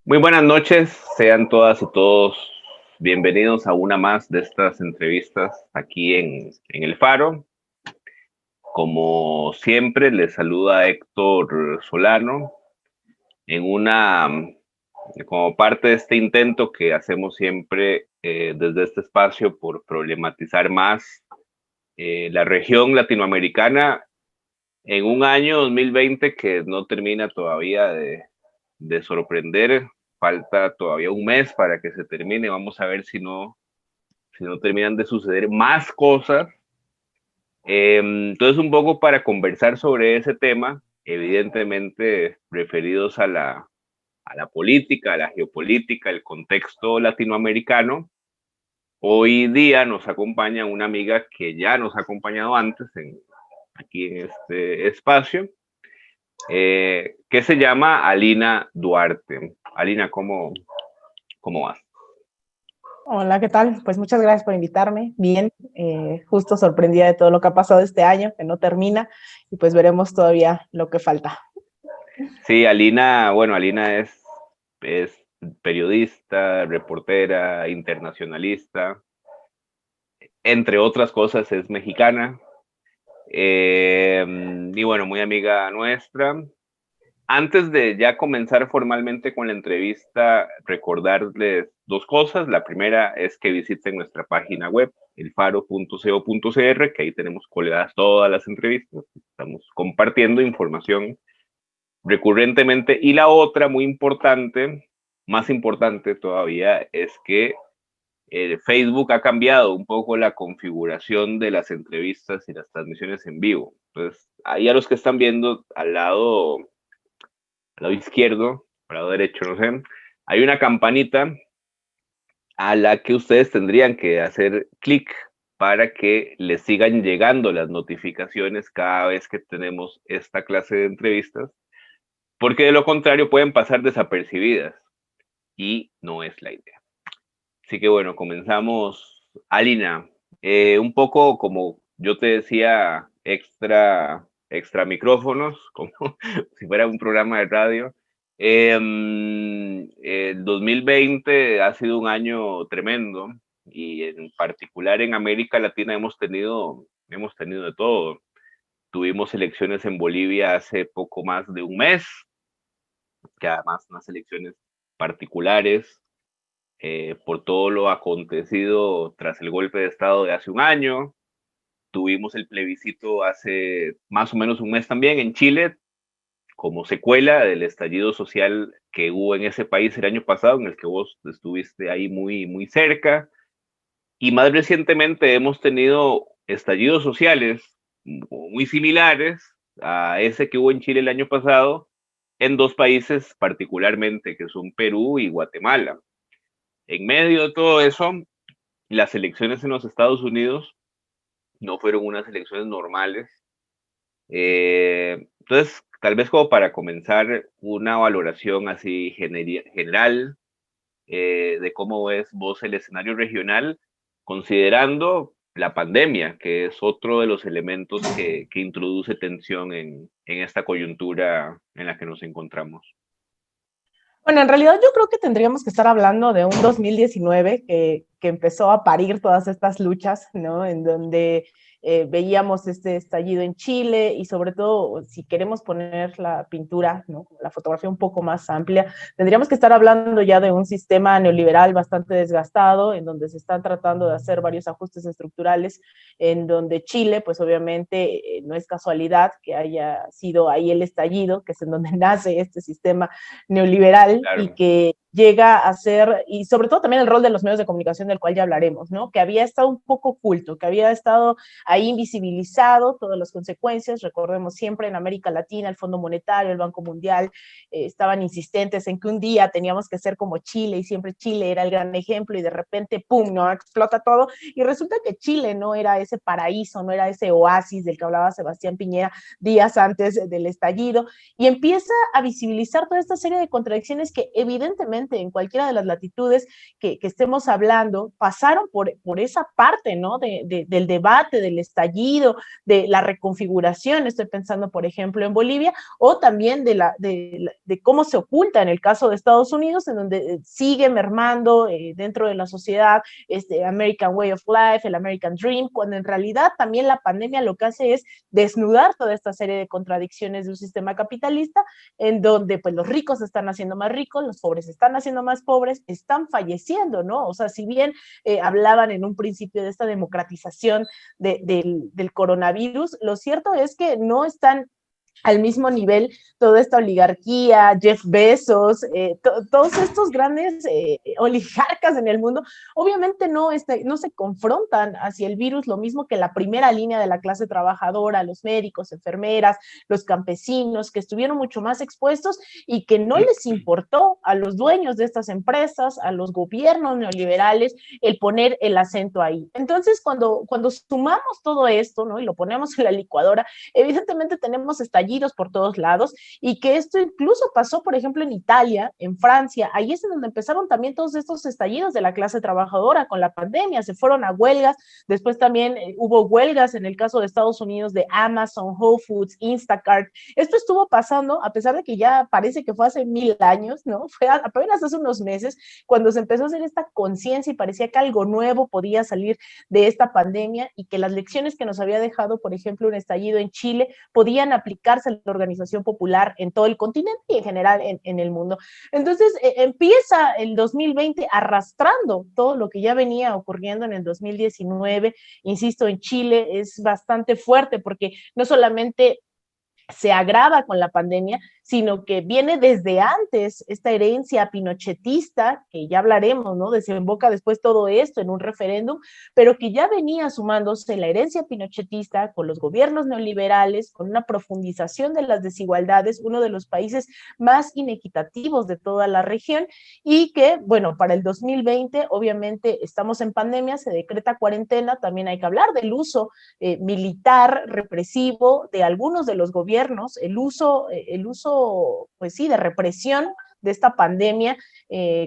Muy buenas noches, sean todas y todos bienvenidos a una más de estas entrevistas aquí en El Faro. Como siempre, les saluda Héctor Solano en como parte de este intento que hacemos siempre desde este espacio por problematizar más la región latinoamericana en un año 2020 que no termina todavía de sorprender. Falta todavía un mes para que se termine. Vamos a ver si no terminan de suceder más cosas. Entonces, un poco para conversar sobre ese tema, evidentemente referidos a la política, a la geopolítica, el contexto latinoamericano. Hoy día nos acompaña una amiga que ya nos ha acompañado antes aquí en este espacio, que se llama Alina Duarte. Alina, ¿cómo vas? Hola, ¿qué tal? Pues muchas gracias por invitarme. Bien, justo sorprendida de todo lo que ha pasado este año, que no termina, y pues veremos todavía lo que falta. Sí, Alina, bueno, Alina es periodista, reportera, internacionalista, entre otras cosas es mexicana, y bueno, muy amiga nuestra. Antes de ya comenzar formalmente con la entrevista, recordarles dos cosas. La primera es que visiten nuestra página web, elfaro.co.cr, que ahí tenemos colgadas todas las entrevistas. Estamos compartiendo información recurrentemente. Y la otra, muy importante, más importante todavía, es que Facebook ha cambiado un poco la configuración de las entrevistas y las transmisiones en vivo. Entonces, ahí a los que están viendo al lado izquierdo, al lado derecho, no sé, hay una campanita a la que ustedes tendrían que hacer clic para que les sigan llegando las notificaciones cada vez que tenemos esta clase de entrevistas, porque de lo contrario pueden pasar desapercibidas y no es la idea. Así que bueno, comenzamos. Alina, un poco como yo te decía, extra micrófonos, como si fuera un programa de radio. El 2020 ha sido un año tremendo y en particular en América Latina hemos tenido de todo. Tuvimos elecciones en Bolivia hace poco más de un mes, que además unas elecciones particulares por todo lo acontecido tras el golpe de Estado de hace un año. Tuvimos el plebiscito hace más o menos un mes también en Chile, como secuela del estallido social que hubo en ese país el año pasado, en el que vos estuviste ahí muy cerca. Y más recientemente hemos tenido estallidos sociales muy similares a ese que hubo en Chile el año pasado, en dos países particularmente, que son Perú y Guatemala. En medio de todo eso, las elecciones en los Estados Unidos no fueron unas elecciones normales. Entonces, tal vez como para comenzar una valoración así general de cómo ves vos el escenario regional, considerando la pandemia, que es otro de los elementos que introduce tensión en esta coyuntura en la que nos encontramos. Bueno, en realidad yo creo que tendríamos que estar hablando de un 2019 que empezó a parir todas estas luchas, ¿no? En donde veíamos este estallido en Chile y sobre todo, si queremos poner la pintura, ¿no? La fotografía un poco más amplia, tendríamos que estar hablando ya de un sistema neoliberal bastante desgastado, en donde se están tratando de hacer varios ajustes estructurales, en donde Chile, pues obviamente no es casualidad que haya sido ahí el estallido, que es en donde nace este sistema neoliberal y Claro. que llega a ser, y sobre todo también el rol de los medios de comunicación del cual ya hablaremos, ¿no? Que había estado un poco oculto, que había estado ahí invisibilizado todas las consecuencias. Recordemos siempre en América Latina, el Fondo Monetario, el Banco Mundial, estaban insistentes en que un día teníamos que ser como Chile y siempre Chile era el gran ejemplo y de repente, ¡pum!, ¿no? Explota todo y resulta que Chile no era ese paraíso, no era ese oasis del que hablaba Sebastián Piñera días antes del estallido y empieza a visibilizar toda esta serie de contradicciones que evidentemente continente, en cualquiera de las latitudes que estemos hablando, pasaron por esa parte, ¿no? Del debate, del estallido, de la reconfiguración. Estoy pensando, por ejemplo, en Bolivia, o también de cómo se oculta en el caso de Estados Unidos, en donde sigue mermando dentro de la sociedad este American Way of Life, el American Dream, cuando en realidad también la pandemia lo que hace es desnudar toda esta serie de contradicciones de un sistema capitalista en donde pues los ricos están haciendo más ricos, los pobres están haciendo más pobres, están falleciendo, ¿no? O sea, si bien hablaban en un principio de esta democratización del coronavirus, lo cierto es que no están al mismo nivel toda esta oligarquía, Jeff Bezos, todos estos grandes oligarcas en el mundo, obviamente no se confrontan hacia el virus, lo mismo que la primera línea de la clase trabajadora, los médicos, enfermeras, los campesinos, que estuvieron mucho más expuestos y que no les importó a los dueños de estas empresas, a los gobiernos neoliberales, el poner el acento ahí. Entonces, cuando sumamos todo esto, ¿no? Y lo ponemos en la licuadora, evidentemente tenemos estallidos por todos lados y que esto incluso pasó, por ejemplo, en Italia, en Francia, ahí es en donde empezaron también todos estos estallidos de la clase trabajadora con la pandemia, se fueron a huelgas, después también hubo huelgas en el caso de Estados Unidos de Amazon, Whole Foods, Instacart. Esto estuvo pasando a pesar de que ya parece que fue hace 1000 años, ¿no? Fue apenas hace unos meses cuando se empezó a hacer esta conciencia y parecía que algo nuevo podía salir de esta pandemia y que las lecciones que nos había dejado, por ejemplo, un estallido en Chile, podían aplicarse a la organización popular en todo el continente y en general en el mundo. Entonces, empieza el 2020 arrastrando todo lo que ya venía ocurriendo en el 2019. Insisto, en Chile es bastante fuerte porque no solamente se agrava con la pandemia, sino que viene desde antes esta herencia pinochetista, que ya hablaremos, ¿no? Desemboca después todo esto en un referéndum, pero que ya venía sumándose la herencia pinochetista con los gobiernos neoliberales, con una profundización de las desigualdades, uno de los países más inequitativos de toda la región, y que, bueno, para el 2020, obviamente estamos en pandemia, se decreta cuarentena, también hay que hablar del uso militar, represivo de algunos de los gobiernos, el uso, pues sí, de represión de esta pandemia,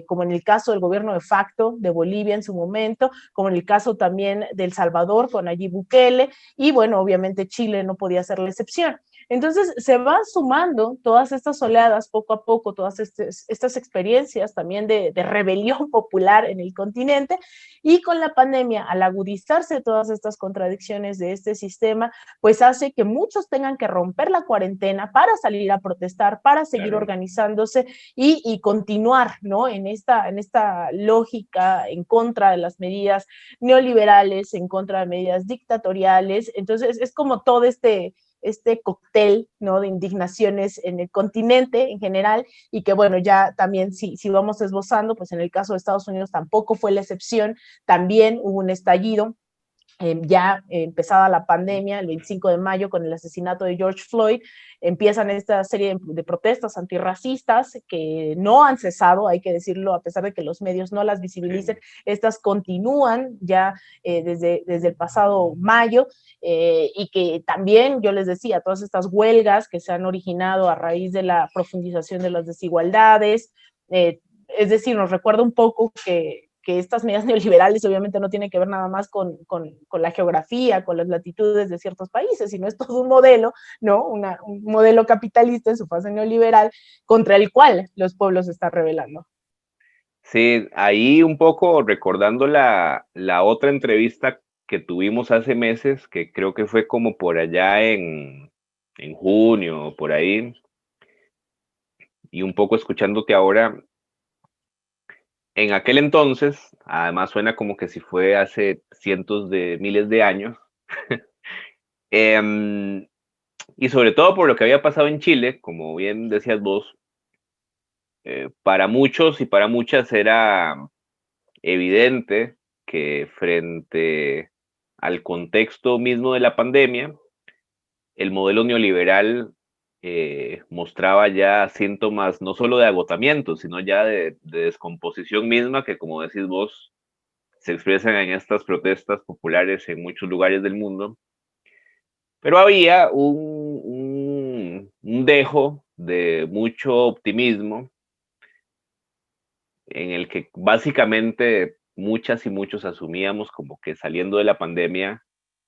como en el caso del gobierno de facto de Bolivia en su momento, como en el caso también de El Salvador con Nayib Bukele, y bueno, obviamente Chile no podía ser la excepción. Entonces se van sumando todas estas oleadas poco a poco, todas estas experiencias también de rebelión popular en el continente, y con la pandemia, al agudizarse todas estas contradicciones de este sistema, pues hace que muchos tengan que romper la cuarentena para salir a protestar, para seguir organizándose y continuar, ¿no? En esta lógica en contra de las medidas neoliberales, en contra de medidas dictatoriales. Entonces es como todo este cóctel, ¿no? De indignaciones en el continente en general, y que bueno, ya también si vamos esbozando, pues en el caso de Estados Unidos tampoco fue la excepción, también hubo un estallido ya empezada la pandemia, el 25 de mayo, con el asesinato de George Floyd, empiezan esta serie de protestas antirracistas que no han cesado, hay que decirlo, a pesar de que los medios no las visibilicen, estas continúan ya desde el pasado mayo, y que también, yo les decía, todas estas huelgas que se han originado a raíz de la profundización de las desigualdades, es decir, nos recuerda un poco que estas medidas neoliberales obviamente no tienen que ver nada más con la geografía, con las latitudes de ciertos países, sino es todo un modelo, ¿no? Un modelo capitalista en su fase neoliberal contra el cual los pueblos se están rebelando. Sí, ahí un poco recordando la otra entrevista que tuvimos hace meses, que creo que fue como por allá en junio o por ahí, y un poco escuchándote ahora, en aquel entonces, además suena como que si fue hace cientos de miles de años, em, y sobre todo por lo que había pasado en Chile, como bien decías vos, para muchos y para muchas era evidente que frente al contexto mismo de la pandemia, el modelo neoliberal mostraba ya síntomas no solo de agotamiento, sino ya de descomposición misma, que como decís vos, se expresan en estas protestas populares en muchos lugares del mundo. Pero había un dejo de mucho optimismo en el que básicamente muchas y muchos asumíamos como que saliendo de la pandemia,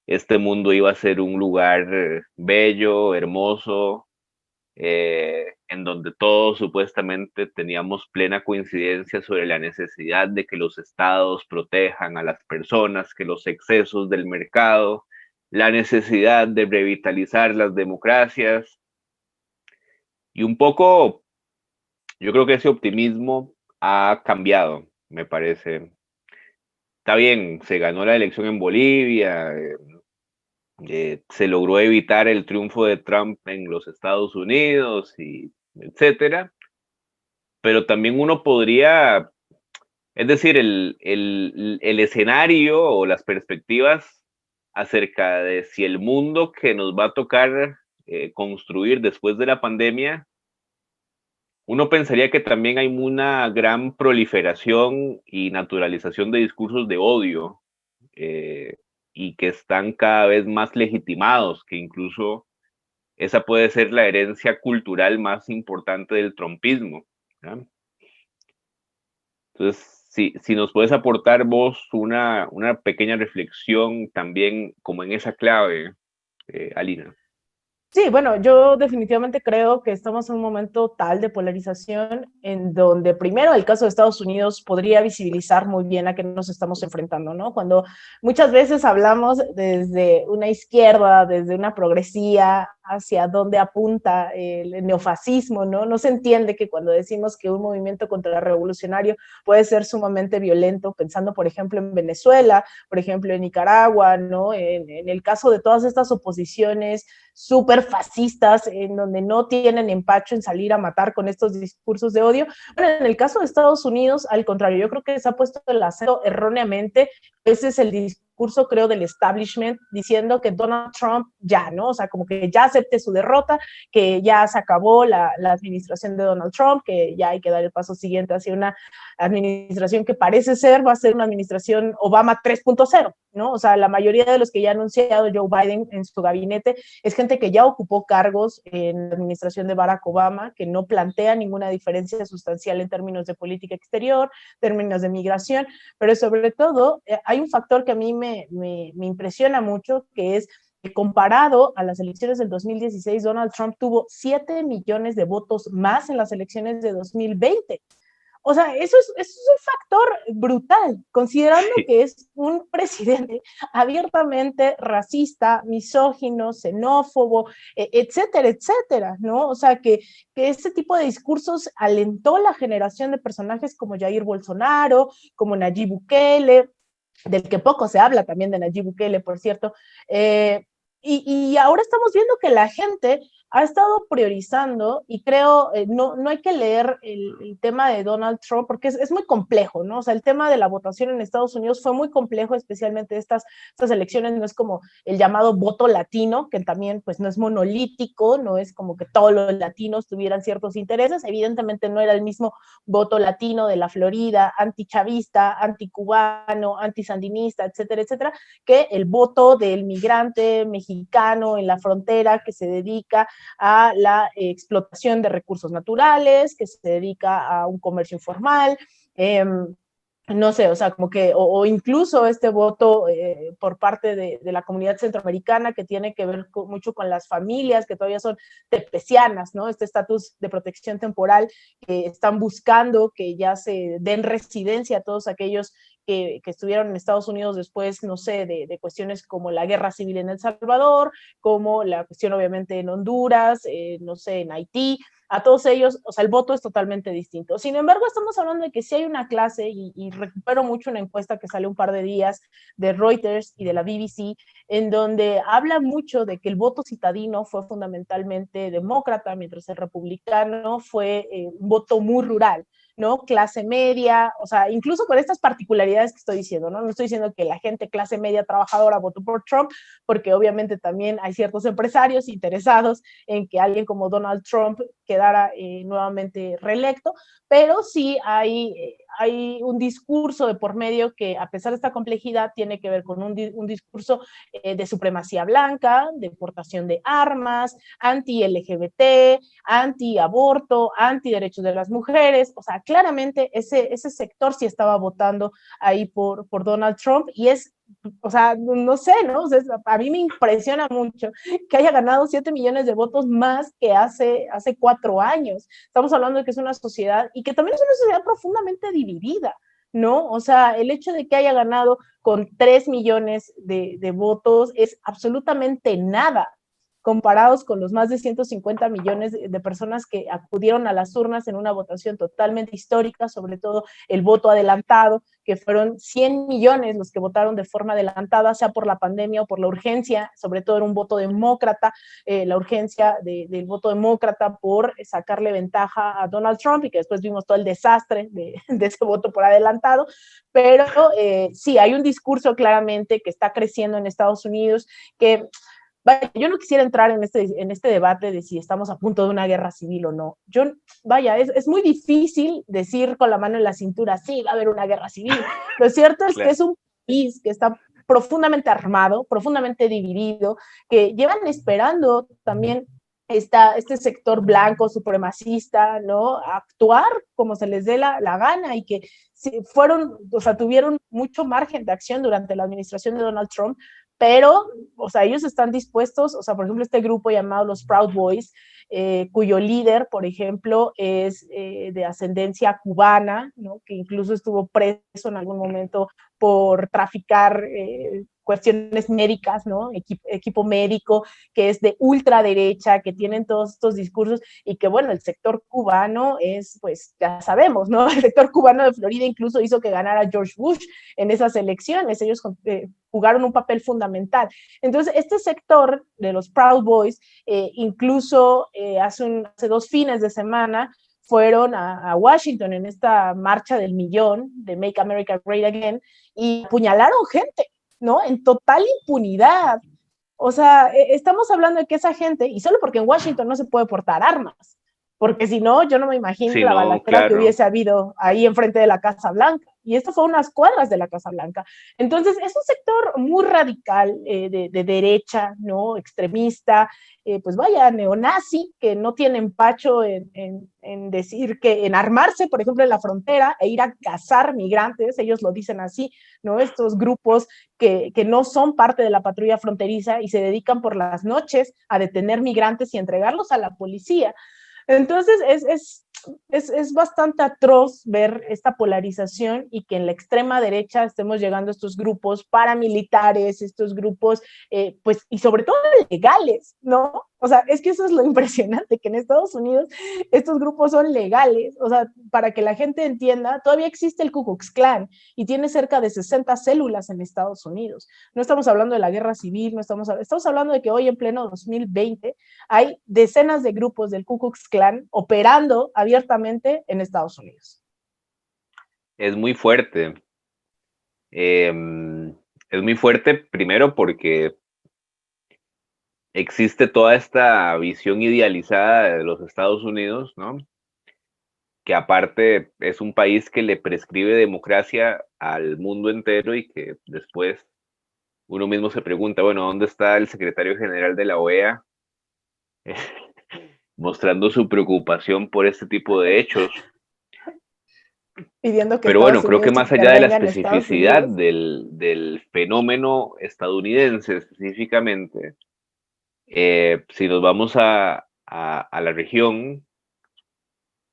este mundo iba a ser un lugar bello, hermoso, en donde todos supuestamente teníamos plena coincidencia sobre la necesidad de que los estados protejan a las personas, que los excesos del mercado, la necesidad de revitalizar las democracias y un poco, yo creo que ese optimismo ha cambiado, me parece. Está bien, se ganó la elección en Bolivia, se logró evitar el triunfo de Trump en los Estados Unidos y etcétera, pero también uno podría, es decir, el escenario o las perspectivas acerca de si el mundo que nos va a tocar construir después de la pandemia, uno pensaría que también hay una gran proliferación y naturalización de discursos de odio, eh, y que están cada vez más legitimados, que incluso esa puede ser la herencia cultural más importante del trumpismo, ¿verdad? Entonces, si nos puedes aportar vos una pequeña reflexión también como en esa clave, Alina. Sí, bueno, yo definitivamente creo que estamos en un momento tal de polarización en donde primero el caso de Estados Unidos podría visibilizar muy bien a qué nos estamos enfrentando, ¿no? Cuando muchas veces hablamos desde una izquierda, desde una progresía, hacia dónde apunta el neofascismo, ¿no? No se entiende que cuando decimos que un movimiento contrarrevolucionario puede ser sumamente violento, pensando, por ejemplo, en Venezuela, por ejemplo, en Nicaragua, ¿no? En el caso de todas estas oposiciones súper fascistas, en donde no tienen empacho en salir a matar con estos discursos de odio. Bueno, en el caso de Estados Unidos, al contrario, yo creo que se ha puesto el acento erróneamente. Ese es el discurso, creo, del establishment, diciendo que Donald Trump ya, ¿no? O sea, como que ya acepte su derrota, que ya se acabó la administración de Donald Trump, que ya hay que dar el paso siguiente hacia una administración que parece ser, va a ser una administración Obama 3.0, ¿no? O sea, la mayoría de los que ya ha anunciado Joe Biden en su gabinete es gente que ya ocupó cargos en la administración de Barack Obama, que no plantea ninguna diferencia sustancial en términos de política exterior, términos de migración, pero sobre todo hay un factor que a mí me impresiona mucho, que es que comparado a las elecciones del 2016, Donald Trump tuvo 7 millones de votos más en las elecciones de 2020. O sea, eso es un factor brutal, considerando que es un presidente abiertamente racista, misógino, xenófobo, etcétera, etcétera, ¿no? O sea, que este tipo de discursos alentó la generación de personajes como Jair Bolsonaro, como Nayib Bukele, del que poco se habla también de Nayib Bukele, por cierto, y ahora estamos viendo que la gente ha estado priorizando y creo, no hay que leer el tema de Donald Trump porque es muy complejo, ¿no? O sea, el tema de la votación en Estados Unidos fue muy complejo, especialmente estas elecciones, no es como el llamado voto latino, que también pues no es monolítico, no es como que todos los latinos tuvieran ciertos intereses, evidentemente no era el mismo voto latino de la Florida, antichavista, anticubano, antisandinista, etcétera, etcétera, que el voto del migrante mexicano en la frontera que se dedica a la explotación de recursos naturales, que se dedica a un comercio informal, no sé, o sea, como que, o incluso este voto por parte de la comunidad centroamericana que tiene que ver mucho con las familias que todavía son tepecianas, ¿no? Este estatus de protección temporal que están buscando que ya se den residencia a todos aquellos que estuvieron en Estados Unidos después, no sé, de cuestiones como la guerra civil en El Salvador, como la cuestión obviamente en Honduras, no sé, en Haití, a todos ellos, o sea, el voto es totalmente distinto. Sin embargo, estamos hablando de que sí hay una clase, y recupero mucho una encuesta que sale un par de días de Reuters y de la BBC, en donde habla mucho de que el voto citadino fue fundamentalmente demócrata, mientras el republicano fue un voto muy rural, ¿no? Clase media, o sea, incluso con estas particularidades que estoy diciendo, ¿no? No estoy diciendo que la gente clase media trabajadora votó por Trump, porque obviamente también hay ciertos empresarios interesados en que alguien como Donald Trump quedara nuevamente reelecto, pero sí hay hay un discurso de por medio que, a pesar de esta complejidad, tiene que ver con un discurso de supremacía blanca, de portación de armas, anti-LGBT, anti-aborto, anti-derechos de las mujeres. O sea, claramente ese sector sí estaba votando ahí por Donald Trump, y es, o sea, no sé, ¿no? O sea, a mí me impresiona mucho que haya ganado 7 millones de votos más que hace 4 años. Estamos hablando de que es una sociedad, y que también es una sociedad profundamente dividida, ¿no? O sea, el hecho de que haya ganado con 3 millones de votos es absolutamente nada comparados con los más de 150 millones de personas que acudieron a las urnas en una votación totalmente histórica, sobre todo el voto adelantado, que fueron 100 millones los que votaron de forma adelantada, sea por la pandemia o por la urgencia. Sobre todo era un voto demócrata, la urgencia del voto demócrata por sacarle ventaja a Donald Trump, y que después vimos todo el desastre de ese voto por adelantado. Pero sí, hay un discurso claramente que está creciendo en Estados Unidos, que vaya, yo no quisiera entrar en este debate de si estamos a punto de una guerra civil o no. Vaya, es muy difícil decir con la mano en la cintura, sí, va a haber una guerra civil. Lo cierto es que es un país que está profundamente armado, profundamente dividido, que llevan esperando también este sector blanco supremacista, ¿no? Actuar como se les dé la gana, y que tuvieron mucho margen de acción durante la administración de Donald Trump, pero, o sea, ellos están dispuestos, o sea, por ejemplo, este grupo llamado los Proud Boys, cuyo líder, por ejemplo, es de ascendencia cubana, ¿no? Que incluso estuvo preso en algún momento por traficar cuestiones médicas, ¿no? Equipo médico, que es de ultraderecha, que tienen todos estos discursos, y que, bueno, el sector cubano es, pues, ya sabemos, ¿no? El sector cubano de Florida incluso hizo que ganara George Bush en esas elecciones. Ellos jugaron un papel fundamental. Entonces, este sector de los Proud Boys, incluso hace 2 fines de semana, fueron a Washington en esta marcha del millón de Make America Great Again, y apuñalaron gente, ¿no? En total impunidad. O sea, estamos hablando de que esa gente, y solo porque en Washington no se puede portar armas, porque si no, yo no me imagino Sí, la no, balacera que claro. hubiese habido ahí enfrente de la Casa Blanca. Y esto fue unas cuadras de la Casa Blanca. Entonces, es un sector muy radical, de derecha, ¿no? Extremista, pues vaya, neonazi, que no tiene empacho en decir que, en armarse, por ejemplo, en la frontera e ir a cazar migrantes. Ellos lo dicen así, ¿no? Estos grupos que no son parte de la patrulla fronteriza y se dedican por las noches a detener migrantes y entregarlos a la policía. Entonces, es bastante atroz ver esta polarización, y que en la extrema derecha estemos llegando a estos grupos paramilitares, estos grupos, pues, y sobre todo legales, ¿no? O sea, es que eso es lo impresionante, que en Estados Unidos estos grupos son legales. O sea, para que la gente entienda, todavía existe el Ku Klux Klan, y tiene cerca de 60 células en Estados Unidos. No estamos hablando de la guerra civil, no estamos hablando de que hoy, en pleno 2020, hay decenas de grupos del Ku Klux Klan operando abiertamente en Estados Unidos. Es muy fuerte. Es muy fuerte primero porque existe toda esta visión idealizada de los Estados Unidos, ¿no? Que aparte es un país que le prescribe democracia al mundo entero, y que después uno mismo se pregunta, bueno, ¿dónde está el secretario general de la OEA mostrando su preocupación por este tipo de hechos? Pidiendo que Pero bueno, Estados creo que Unidos más allá de la intervenga en Estados especificidad Unidos. del fenómeno estadounidense específicamente, si nos vamos a la región,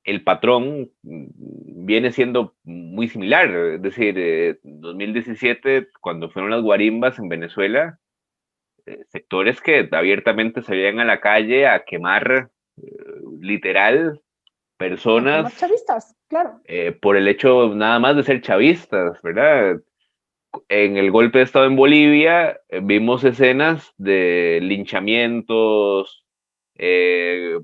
el patrón viene siendo muy similar. Es decir, 2017, cuando fueron las guarimbas en Venezuela, sectores que abiertamente salían a la calle a quemar, literal, A personas quemar chavistas, claro. por el hecho nada más de ser chavistas, ¿verdad? En el golpe de Estado en Bolivia, vimos escenas de linchamientos, eh,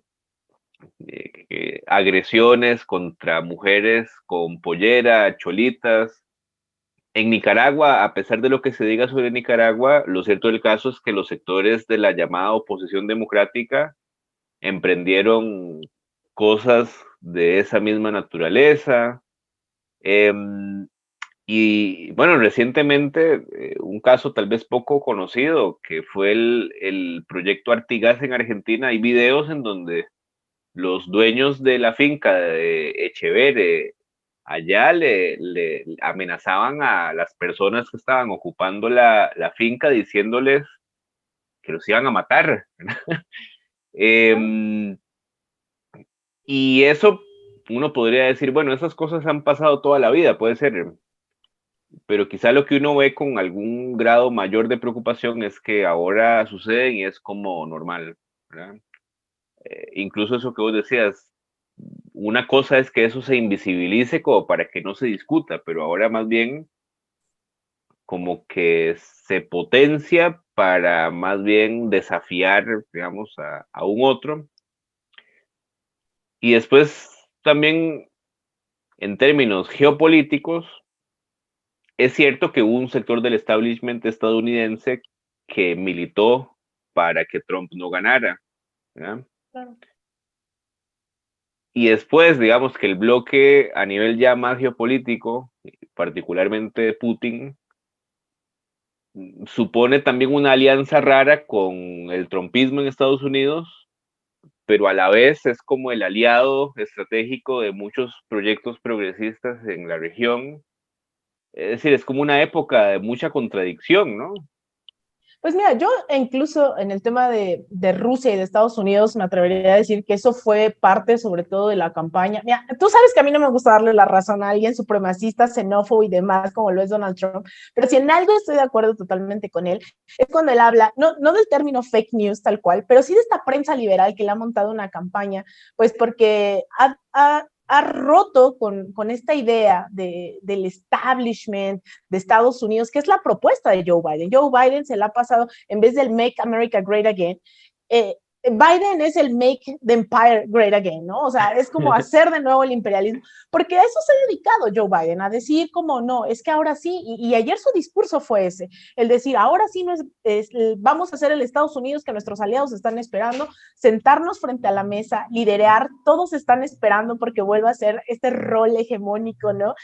agresiones contra mujeres con pollera, cholitas. En Nicaragua, a pesar de lo que se diga sobre Nicaragua, lo cierto del caso es que los sectores de la llamada oposición democrática emprendieron cosas de esa misma naturaleza. Y bueno, recientemente un caso tal vez poco conocido, que fue el proyecto Artigas en Argentina. Hay videos en donde los dueños de la finca de Echeverre allá le amenazaban a las personas que estaban ocupando la finca diciéndoles que los iban a matar. eh, y eso uno podría decir, bueno, esas cosas han pasado toda la vida, puede ser, pero quizá lo que uno ve con algún grado mayor de preocupación es que ahora suceden y es como normal, ¿verdad? Incluso eso que vos decías, una cosa es que eso se invisibilice como para que no se discuta, pero ahora más bien como que se potencia para más bien desafiar, digamos, a un otro. Y después también en términos geopolíticos, es cierto que hubo un sector del establishment estadounidense que militó para que Trump no ganara, ¿verdad? Claro. Y después, digamos que el bloque a nivel ya más geopolítico, particularmente Putin, supone también una alianza rara con el trumpismo en Estados Unidos, pero a la vez es como el aliado estratégico de muchos proyectos progresistas en la región. Es decir, es como una época de mucha contradicción, ¿no? Pues mira, yo incluso en el tema de Rusia y de Estados Unidos me atrevería a decir que eso fue parte sobre todo de la campaña. Mira, tú sabes que a mí no me gusta darle la razón a alguien supremacista, xenófobo y demás, como lo es Donald Trump, pero si en algo estoy de acuerdo totalmente con él, es cuando él habla, no del término fake news tal cual, pero sí de esta prensa liberal que le ha montado una campaña, pues porque ha roto con esta idea del establishment de Estados Unidos, que es la propuesta de Joe Biden. Joe Biden se la ha pasado, en vez del Make America Great Again, Biden es el Make the Empire Great Again, ¿no? O sea, es como hacer de nuevo el imperialismo, porque a eso se ha dedicado Joe Biden, a decir como no, es que ahora sí, y ayer su discurso fue ese, el decir, ahora sí no vamos a ser el Estados Unidos que nuestros aliados están esperando, sentarnos frente a la mesa, liderar, todos están esperando porque vuelva a ser este rol hegemónico, ¿no?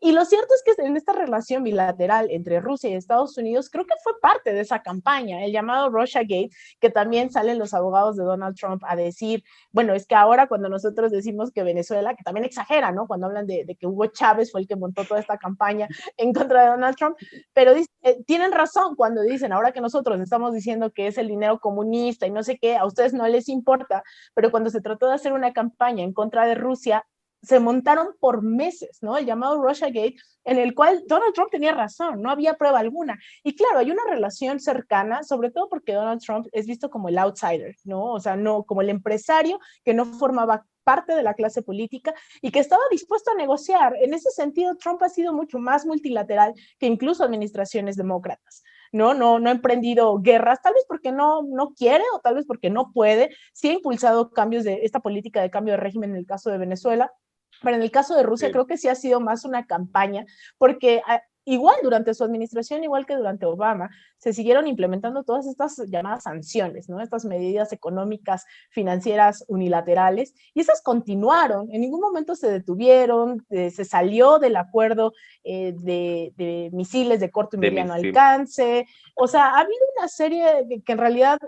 Y lo cierto es que en esta relación bilateral entre Rusia y Estados Unidos, creo que fue parte de esa campaña, el llamado Russia Gate, que también salen los abogados de Donald Trump a decir, bueno, es que ahora cuando nosotros decimos que Venezuela, que también exagera, ¿no? Cuando hablan de que Hugo Chávez fue el que montó toda esta campaña en contra de Donald Trump, pero tienen razón cuando dicen, ahora que nosotros estamos diciendo que es el dinero comunista y no sé qué, a ustedes no les importa, pero cuando se trató de hacer una campaña en contra de Rusia, se montaron por meses, ¿no? El llamado Russiagate, en el cual Donald Trump tenía razón, no había prueba alguna. Y claro, hay una relación cercana, sobre todo porque Donald Trump es visto como el outsider, ¿no? O sea, no como el empresario que no formaba parte de la clase política y que estaba dispuesto a negociar. En ese sentido, Trump ha sido mucho más multilateral que incluso administraciones demócratas. No ha emprendido guerras, tal vez porque no quiere o tal vez porque no puede. Sí ha impulsado cambios de esta política de cambio de régimen en el caso de Venezuela, pero en el caso de Rusia Sí. creo que sí ha sido más una campaña, porque igual durante su administración, igual que durante Obama, se siguieron implementando todas estas llamadas sanciones, ¿no? Estas medidas económicas, financieras unilaterales, y esas continuaron, en ningún momento se detuvieron, se salió del acuerdo de misiles de corto y De mis, mediano sí. alcance, o sea, ha habido una serie que en realidad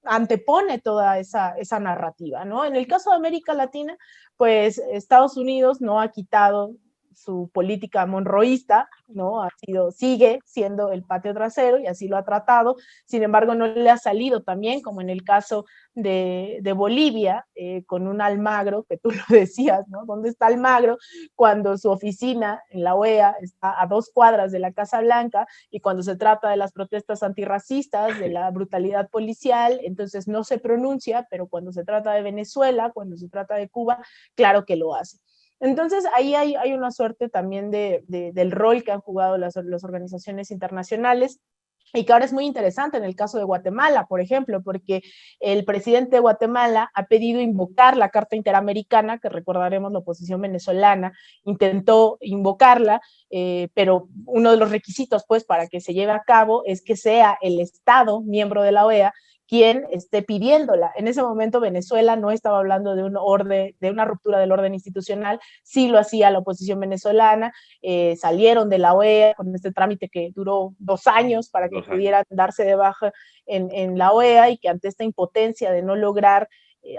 antepone toda esa narrativa, ¿no? En el caso de América Latina, pues Estados Unidos no ha quitado su política monroísta, ¿no? Sigue siendo el patio trasero y así lo ha tratado. Sin embargo, no le ha salido también, como en el caso de Bolivia, con un Almagro, que tú lo decías, ¿no? ¿Dónde está Almagro? Cuando su oficina en la OEA está a 2 cuadras de la Casa Blanca y cuando se trata de las protestas antirracistas, de la brutalidad policial, entonces no se pronuncia, pero cuando se trata de Venezuela, cuando se trata de Cuba, claro que lo hace. Entonces, ahí hay una suerte también del rol que han jugado las organizaciones internacionales y que ahora es muy interesante en el caso de Guatemala, por ejemplo, porque el presidente de Guatemala ha pedido invocar la Carta Interamericana, que recordaremos la oposición venezolana intentó invocarla, pero uno de los requisitos pues para que se lleve a cabo es que sea el Estado miembro de la OEA quien esté pidiéndola. En ese momento Venezuela no estaba hablando de un orden, de una ruptura del orden institucional, sí lo hacía la oposición venezolana, salieron de la OEA con este trámite que duró 2 años para que pudieran darse de baja en la OEA, y que ante esta impotencia de no lograr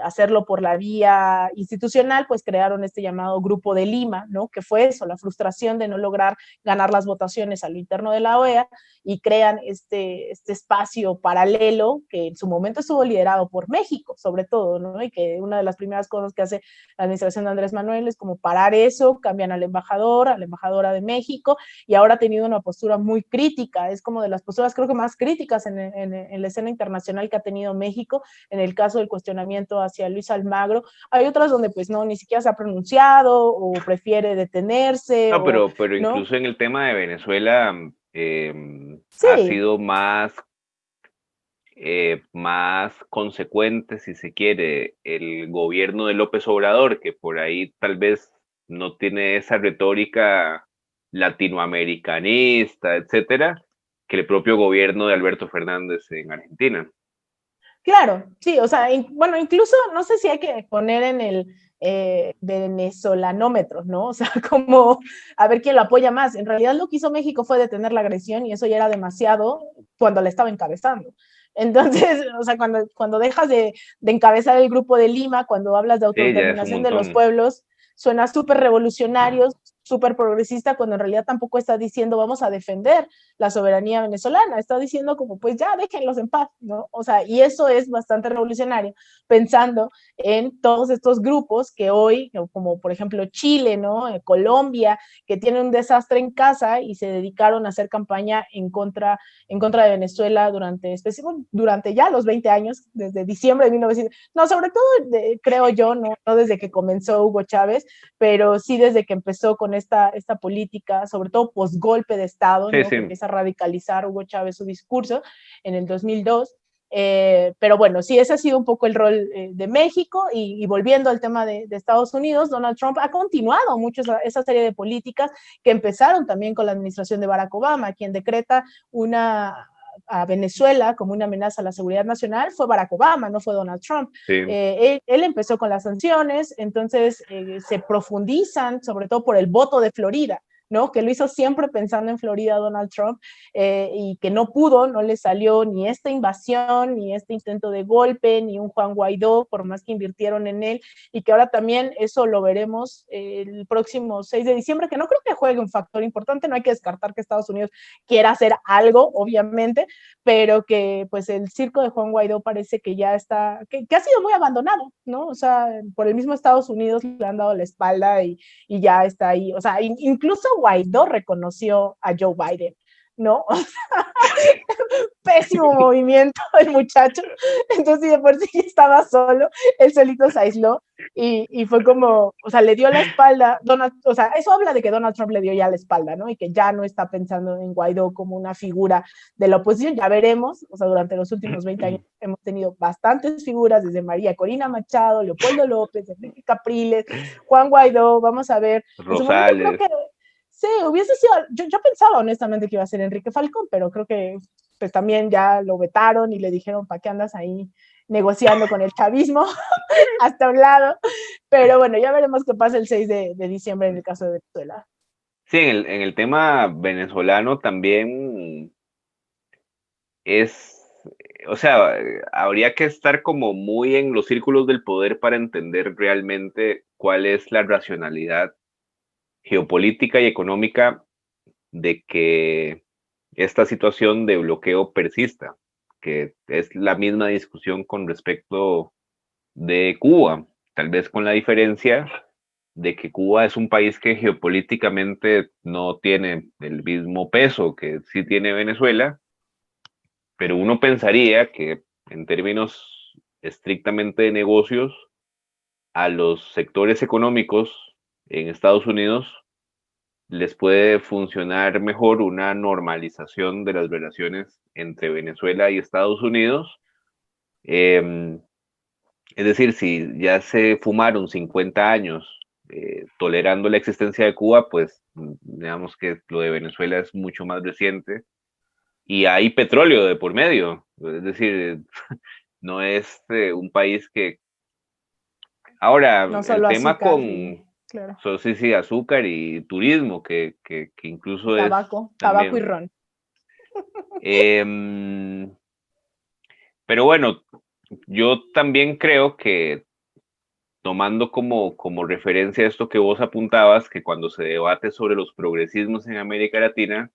hacerlo por la vía institucional, pues crearon este llamado Grupo de Lima, ¿no? Que fue eso, la frustración de no lograr ganar las votaciones a lo interno de la OEA, y crean este espacio paralelo que en su momento estuvo liderado por México, sobre todo, ¿no? Y que una de las primeras cosas que hace la administración de Andrés Manuel es como parar eso, cambian al embajador, a la embajadora de México, y ahora ha tenido una postura muy crítica, es como de las posturas creo que más críticas en la escena internacional que ha tenido México, en el caso del cuestionamiento hacia Luis Almagro. Hay otras donde pues no, ni siquiera se ha pronunciado o prefiere detenerse. No, pero ¿no? incluso en el tema de Venezuela Sí. ha sido más consecuente, si se quiere, el gobierno de López Obrador, que por ahí tal vez no tiene esa retórica latinoamericanista, etcétera, que el propio gobierno de Alberto Fernández en Argentina. Claro, sí, o sea, bueno, incluso no sé si hay que poner en el venezolanómetro, ¿no? O sea, como a ver quién lo apoya más. En realidad lo que hizo México fue detener la agresión, y eso ya era demasiado cuando la estaba encabezando. Entonces, o sea, cuando dejas de encabezar el Grupo de Lima, cuando hablas de Sí, ya es un autodeterminación de los montón. pueblos, suena súper revolucionario, súper progresista, cuando en realidad tampoco está diciendo vamos a defender la soberanía venezolana, está diciendo como pues ya déjenlos en paz, ¿no? O sea, y eso es bastante revolucionario, pensando en todos estos grupos que hoy, como por ejemplo Chile, ¿no? Colombia, que tiene un desastre en casa y se dedicaron a hacer campaña en contra de Venezuela durante ya los 20 años, desde diciembre de 1900, no, sobre todo creo yo, no desde que comenzó Hugo Chávez, pero sí desde que empezó con esta política, sobre todo post-golpe de Estado, Sí, ¿no? sí. Que empieza a radicalizar Hugo Chávez su discurso en el 2002. Pero bueno, sí, ese ha sido un poco el rol de México, y volviendo al tema de Estados Unidos, Donald Trump ha continuado mucho esa serie de políticas que empezaron también con la administración de Barack Obama, quien decreta a Venezuela como una amenaza a la seguridad nacional fue Barack Obama, no fue Donald Trump. Sí. Él empezó con las sanciones, entonces se profundizan, sobre todo por el voto de Florida, ¿no? Que lo hizo siempre pensando en Florida Donald Trump, y que no pudo, no le salió ni esta invasión, ni este intento de golpe, ni un Juan Guaidó, por más que invirtieron en él, y que ahora también eso lo veremos el próximo 6 de diciembre, que no creo que juegue un factor importante, no hay que descartar que Estados Unidos quiera hacer algo, obviamente, pero que pues el circo de Juan Guaidó parece que ya está, que ha sido muy abandonado, ¿no? O sea, por el mismo Estados Unidos le han dado la espalda, y ya está ahí. O sea, incluso Guaidó reconoció a Joe Biden, ¿no? O sea, pésimo movimiento el muchacho. Entonces, de por sí estaba solo, él solito se aisló, y fue como, o sea, le dio la espalda. O sea, eso habla de que Donald Trump le dio ya la espalda, ¿no? Y que ya no está pensando en Guaidó como una figura de la oposición. Ya veremos, o sea, durante los últimos 20 años hemos tenido bastantes figuras, desde María Corina Machado, Leopoldo López, Enrique Capriles, Juan Guaidó. Vamos a ver, en su momento creo Rosales. que sí, hubiese sido, yo pensaba honestamente que iba a ser Enrique Falcón, pero creo que pues también ya lo vetaron y le dijeron, ¿para qué andas ahí negociando con el chavismo? Hasta un lado. Pero bueno, ya veremos qué pasa el 6 de diciembre en el caso de Venezuela. Sí, en el tema venezolano también es, o sea, habría que estar como muy en los círculos del poder para entender realmente cuál es la racionalidad geopolítica y económica de que esta situación de bloqueo persista, que es la misma discusión con respecto de Cuba, tal vez con la diferencia de que Cuba es un país que geopolíticamente no tiene el mismo peso que sí tiene Venezuela, pero uno pensaría que en términos estrictamente de negocios, a los sectores económicos en Estados Unidos les puede funcionar mejor una normalización de las relaciones entre Venezuela y Estados Unidos. Es decir, si ya se fumaron 50 años tolerando la existencia de Cuba, pues digamos que lo de Venezuela es mucho más reciente y hay petróleo de por medio. Es decir, no es un país que... Ahora, No el solo tema azúcar, con... claro, Sí, sí, azúcar y turismo, que y incluso es tabaco y también... ron. Em, pero bueno, yo también creo que tomando como referencia esto que vos apuntabas, que cuando se debate sobre los progresismos en América Latina,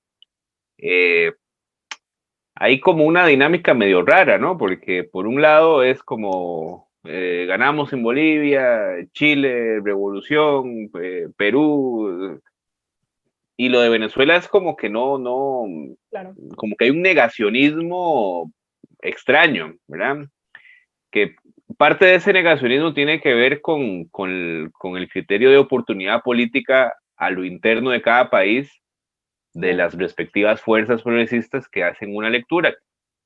eh, hay como una dinámica medio rara, ¿no? Porque por un lado es como ganamos en Bolivia, Chile, revolución, Perú, y lo de Venezuela es como que no, Claro. como que hay un negacionismo extraño, ¿verdad? Que parte de ese negacionismo tiene que ver con el criterio de oportunidad política a lo interno de cada país, de Claro. las respectivas fuerzas progresistas que hacen una lectura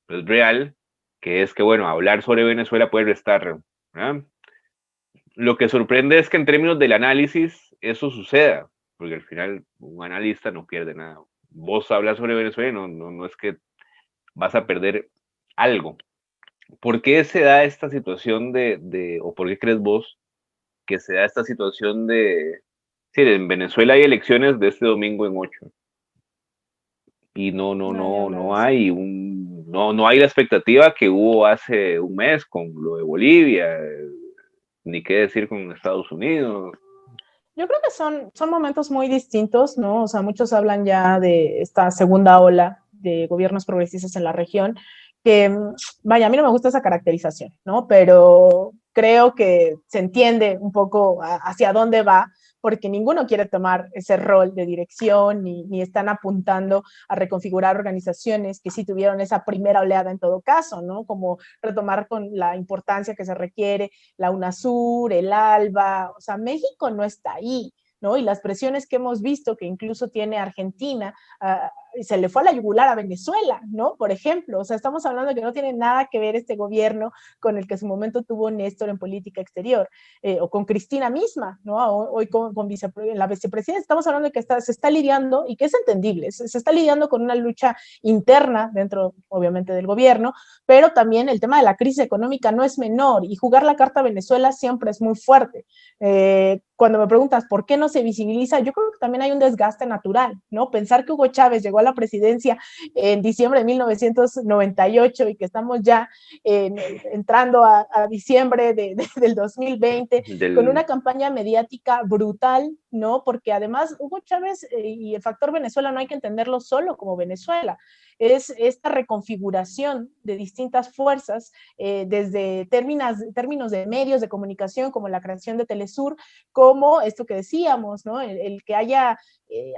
es real, que es que, bueno, hablar sobre Venezuela puede restar, ¿verdad? Lo que sorprende es que en términos del análisis eso suceda, porque al final un analista no pierde nada. Vos hablas sobre Venezuela, no es que vas a perder algo. ¿Por qué se da esta situación o por qué crees vos que se da esta situación de, sí, en Venezuela hay elecciones de este domingo en 8 y Nadie habla de no eso. hay no hay la expectativa que hubo hace un mes con lo de Bolivia, ni qué decir con Estados Unidos. Yo creo que son momentos muy distintos, ¿no? O sea, muchos hablan ya de esta segunda ola de gobiernos progresistas en la región, que, vaya, a mí no me gusta esa caracterización, ¿no? Pero creo que se entiende un poco hacia dónde va, porque ninguno quiere tomar ese rol de dirección, ni están apuntando a reconfigurar organizaciones que sí tuvieron esa primera oleada en todo caso, ¿no? Como retomar con la importancia que se requiere la UNASUR, el ALBA, o sea, México no está ahí, ¿no? Y las presiones que hemos visto, que incluso tiene Argentina, se le fue a la yugular a Venezuela, ¿no? Por ejemplo, o sea, estamos hablando de que no tiene nada que ver este gobierno con el que en su momento tuvo Néstor en política exterior, o con Cristina misma, ¿no? Hoy con la vicepresidenta, estamos hablando de que se está lidiando, y que es entendible, se está lidiando con una lucha interna dentro, obviamente, del gobierno, pero también el tema de la crisis económica no es menor, y jugar la carta a Venezuela siempre es muy fuerte. Cuando me preguntas por qué no se visibiliza, yo creo que también hay un desgaste natural, ¿no? Pensar que Hugo Chávez llegó a la presidencia en diciembre de 1998 y que estamos ya entrando a diciembre del 2020 con una Del, campaña mediática brutal, ¿no? Porque además Hugo Chávez y el factor Venezuela no hay que entenderlo solo como Venezuela, es esta reconfiguración de distintas fuerzas, desde términos de medios de comunicación, como la creación de Telesur, como esto que decíamos, ¿no? El que haya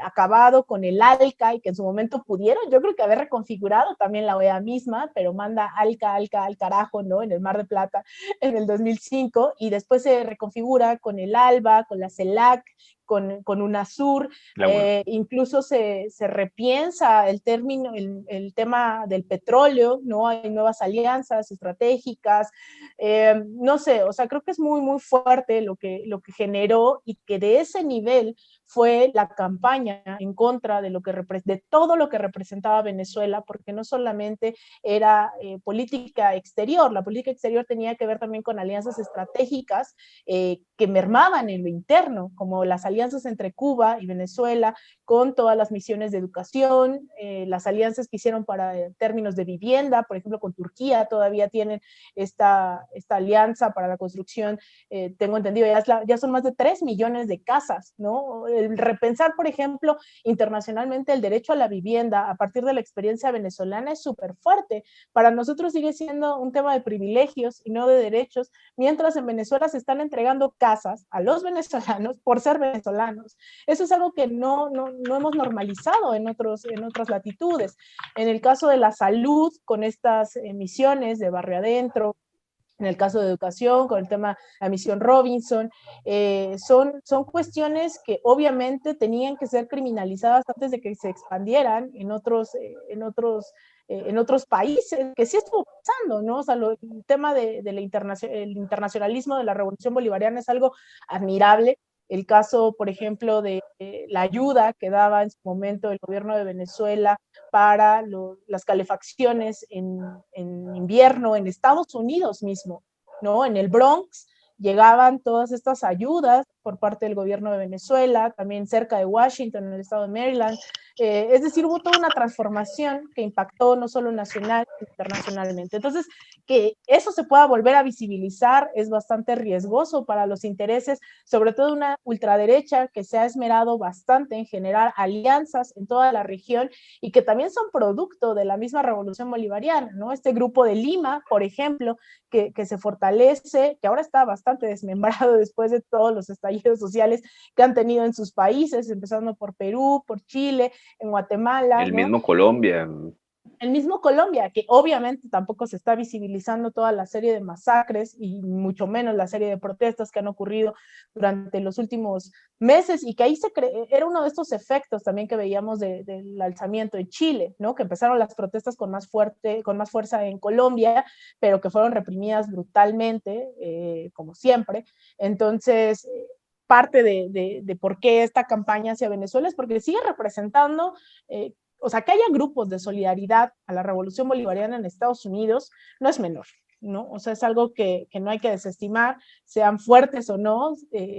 acabado con el ALCA y que en su momento pudieron, yo creo que haber reconfigurado también la OEA misma, pero manda ALCA al carajo, ¿no? En el Mar de Plata en el 2005, y después se reconfigura con el ALBA, con la CELAC, con UNASUR, la, incluso se repiensa el término, el tema del petróleo, ¿no? Hay nuevas alianzas estratégicas, no sé, o sea, creo que es muy, muy fuerte lo que generó, y que de ese nivel fue la campaña en contra de todo lo que representaba Venezuela, porque no solamente era política exterior, la política exterior tenía que ver también con alianzas estratégicas que mermaban en lo interno, como las alianzas entre Cuba y Venezuela, con todas las misiones de educación, las alianzas que hicieron para términos de vivienda, por ejemplo, con Turquía todavía tienen esta alianza para la construcción, tengo entendido, ya son más de 3 millones de casas, ¿no? El repensar, por ejemplo, internacionalmente el derecho a la vivienda a partir de la experiencia venezolana es súper fuerte. Para nosotros sigue siendo un tema de privilegios y no de derechos, mientras en Venezuela se están entregando casas a los venezolanos por ser venezolanos. Eso es algo que no hemos normalizado en otras latitudes. En el caso de la salud, con estas misiones de barrio adentro, en el caso de educación, con el tema de la misión Robinson, son cuestiones que obviamente tenían que ser criminalizadas antes de que se expandieran en otros países, que sí estuvo pasando, ¿no? O sea, el tema del internacionalismo de la revolución bolivariana es algo admirable, el caso, por ejemplo, de la ayuda que daba en su momento el gobierno de Venezuela para las calefacciones en invierno en Estados Unidos mismo, ¿no? En el Bronx llegaban todas estas ayudas por parte del gobierno de Venezuela, también cerca de Washington, en el estado de Maryland. Es decir, hubo toda una transformación que impactó no solo nacional, sino internacionalmente. Entonces, que eso se pueda volver a visibilizar es bastante riesgoso para los intereses, sobre todo una ultraderecha que se ha esmerado bastante en generar alianzas en toda la región y que también son producto de la misma revolución bolivariana, ¿no? Este grupo de Lima, por ejemplo, que se fortalece, que ahora está bastante desmembrado después de todos los estallidos sociales que han tenido en sus países, empezando por Perú, por Chile, en Guatemala, El ¿no? mismo Colombia. El mismo Colombia, que obviamente tampoco se está visibilizando toda la serie de masacres y mucho menos la serie de protestas que han ocurrido durante los últimos meses y que ahí era uno de estos efectos también que veíamos del alzamiento en Chile, ¿no? Que empezaron las protestas con más fuerza en Colombia, pero que fueron reprimidas brutalmente, como siempre. Entonces, parte de por qué esta campaña hacia Venezuela es porque sigue representando o sea, que haya grupos de solidaridad a la revolución bolivariana en Estados Unidos no es menor, ¿no? O sea, es algo que no hay que desestimar, sean fuertes o no,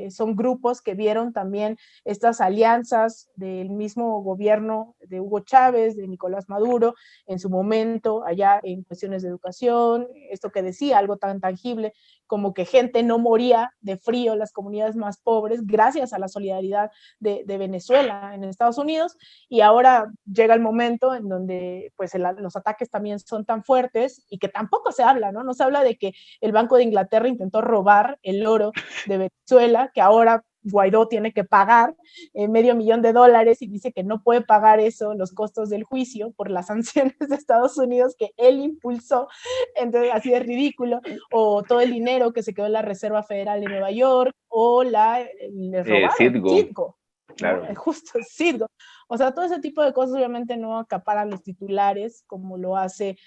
son grupos que vieron también estas alianzas del mismo gobierno de Hugo Chávez, de Nicolás Maduro, en su momento, allá en cuestiones de educación, esto que decía, algo tan tangible como que gente no moría de frío, las comunidades más pobres, gracias a la solidaridad de Venezuela en Estados Unidos, y ahora llega el momento en donde pues los ataques también son tan fuertes y que tampoco se habla, ¿no? No se habla de que el Banco de Inglaterra intentó robar el oro de Venezuela, que ahora Guaidó tiene que pagar $500,000 y dice que no puede pagar eso, los costos del juicio por las sanciones de Estados Unidos que él impulsó, entonces así de ridículo, o todo el dinero que se quedó en la Reserva Federal de Nueva York, o le robaron Citgo, Citgo, ¿no? claro. Justo Citgo. O sea, todo ese tipo de cosas obviamente no acaparan los titulares como lo hace,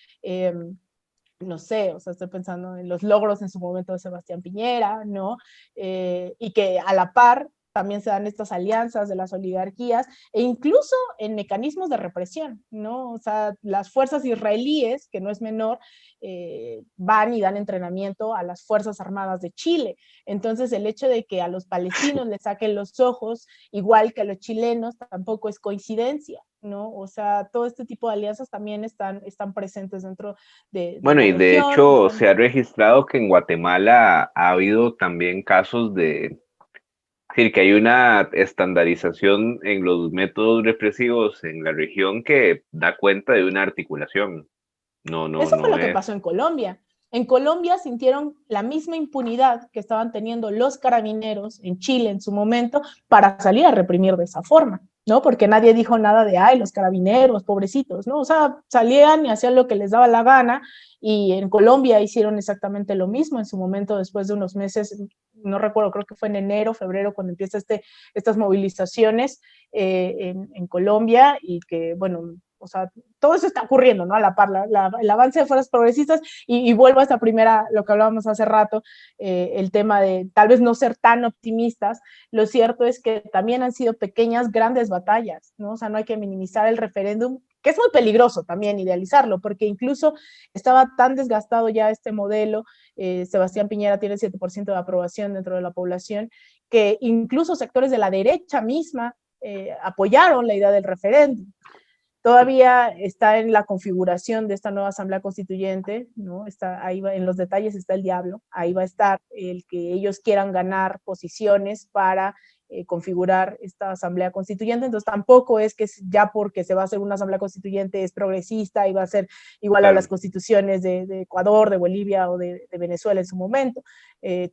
no sé, o sea, estoy pensando en los logros en su momento de Sebastián Piñera, ¿no? Y que a la par también se dan estas alianzas de las oligarquías e incluso en mecanismos de represión, ¿no? O sea, las fuerzas israelíes, que no es menor, van y dan entrenamiento a las Fuerzas Armadas de Chile. Entonces, el hecho de que a los palestinos les saquen los ojos, igual que a los chilenos, tampoco es coincidencia, ¿no? O sea, todo este tipo de alianzas también están presentes dentro de Bueno, la y de región. hecho se ha registrado que en Guatemala ha habido también casos de, es decir, que hay una estandarización en los métodos represivos en la región que da cuenta de una articulación. No, no, Eso fue no lo que es. pasó en Colombia. En Colombia sintieron la misma impunidad que estaban teniendo los carabineros en Chile en su momento para salir a reprimir de esa forma, ¿no? Porque nadie dijo nada de, ay, los carabineros, pobrecitos, ¿no? O sea, salían y hacían lo que les daba la gana y en Colombia hicieron exactamente lo mismo en su momento después de unos meses, no recuerdo, creo que fue en enero, febrero, cuando empieza estas movilizaciones en Colombia y que, bueno, o sea, todo eso está ocurriendo, ¿no? A la par, el avance de fuerzas progresistas y vuelvo a esta primera, lo que hablábamos hace rato, el tema de tal vez no ser tan optimistas, lo cierto es que también han sido pequeñas, grandes batallas, ¿no? O sea, no hay que minimizar el referéndum, que es muy peligroso también idealizarlo, porque incluso estaba tan desgastado ya este modelo, Sebastián Piñera tiene el 7% de aprobación dentro de la población, que incluso sectores de la derecha misma apoyaron la idea del referéndum. Todavía está en la configuración de esta nueva Asamblea Constituyente, ¿no? Ahí va, en los detalles está el diablo, ahí va a estar el que ellos quieran ganar posiciones para configurar esta Asamblea Constituyente, entonces tampoco es que ya porque se va a hacer una Asamblea Constituyente es progresista y va a ser igual a las Claro. constituciones de Ecuador, de Bolivia o de Venezuela en su momento.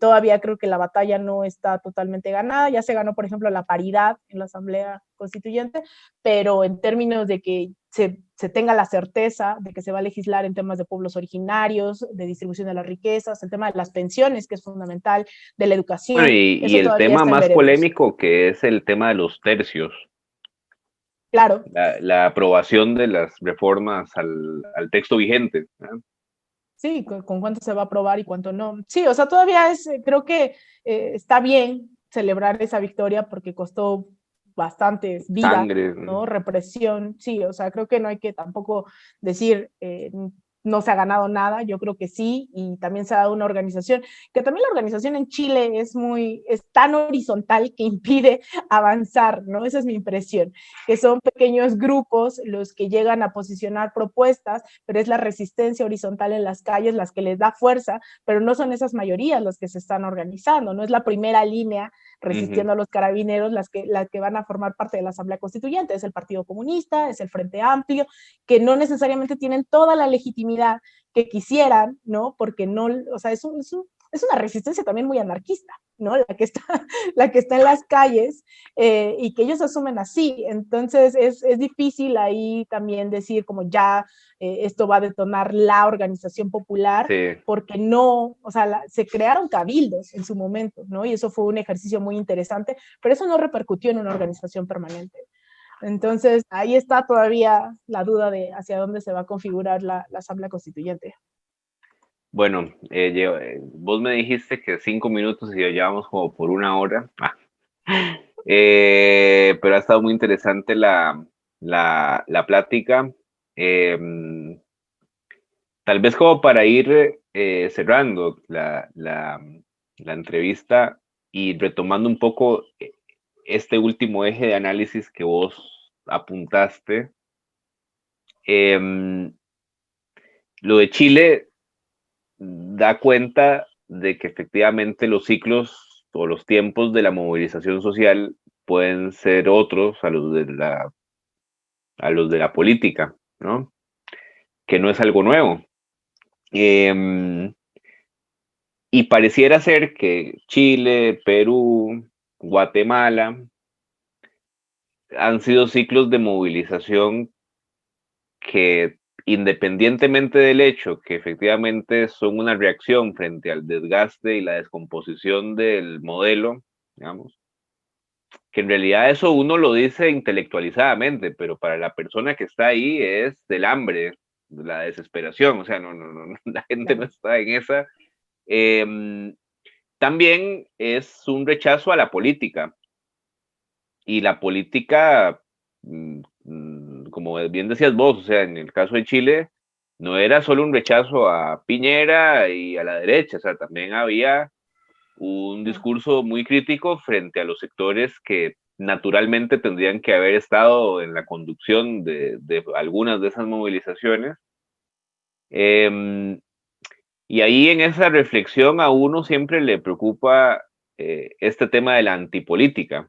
Todavía creo que la batalla no está totalmente ganada, ya se ganó, por ejemplo, la paridad en la Asamblea Constituyente, pero en términos de que se tenga la certeza de que se va a legislar en temas de pueblos originarios, de distribución de las riquezas, el tema de las pensiones, que es fundamental, de la Bueno, educación, y eso el todavía tema está en más veremos. polémico que es el tema de los tercios, Claro, la aprobación de las reformas al texto vigente, ¿verdad? sí, con cuánto se va a aprobar y cuánto no. Sí, o sea, todavía creo que está bien celebrar esa victoria porque costó bastantes vidas, Sangre. ¿no? Represión, sí, o sea, creo que no hay que tampoco decir no se ha ganado nada, yo creo que sí, y también se ha dado una organización, que también la organización en Chile es tan horizontal que impide avanzar, ¿no? Esa es mi impresión, que son pequeños grupos los que llegan a posicionar propuestas, pero es la resistencia horizontal en las calles las que les da fuerza, pero no son esas mayorías las que se están organizando, no es la primera línea resistiendo a los carabineros las que van a formar parte de la Asamblea Constituyente, es el Partido Comunista, es el Frente Amplio, que no necesariamente tienen toda la legitimidad que quisieran, ¿no? Porque no, o sea, es una resistencia también muy anarquista, ¿no? La que está en las calles y que ellos asumen así. Entonces es difícil ahí también decir como ya esto va a detonar la organización popular, Sí. porque no, o sea, se crearon cabildos en su momento, ¿no? Y eso fue un ejercicio muy interesante, pero eso no repercutió en una organización permanente. Entonces, ahí está todavía la duda de hacia dónde se va a configurar la Asamblea Constituyente. Bueno, vos me dijiste que 5 minutos y ya llevamos como por 1 hora. Pero ha estado muy interesante la plática. Tal vez como para ir cerrando la entrevista y retomando un poco este último eje de análisis que vos apuntaste. Lo de Chile da cuenta de que efectivamente los ciclos o los tiempos de la movilización social pueden ser otros a los de la política, ¿no? Que no es algo nuevo. Y pareciera ser que Chile, Perú, Guatemala han sido ciclos de movilización que, independientemente del hecho que efectivamente son una reacción frente al desgaste y la descomposición del modelo, digamos, que en realidad eso uno lo dice intelectualizadamente, pero para la persona que está ahí es del hambre, de la desesperación, o sea, no, la gente no está en esa. También es un rechazo a la política, y la política, como bien decías vos, o sea, en el caso de Chile, no era solo un rechazo a Piñera y a la derecha, o sea, también había un discurso muy crítico frente a los sectores que naturalmente tendrían que haber estado en la conducción de algunas de esas movilizaciones. Y ahí en esa reflexión a uno siempre le preocupa este tema de la antipolítica.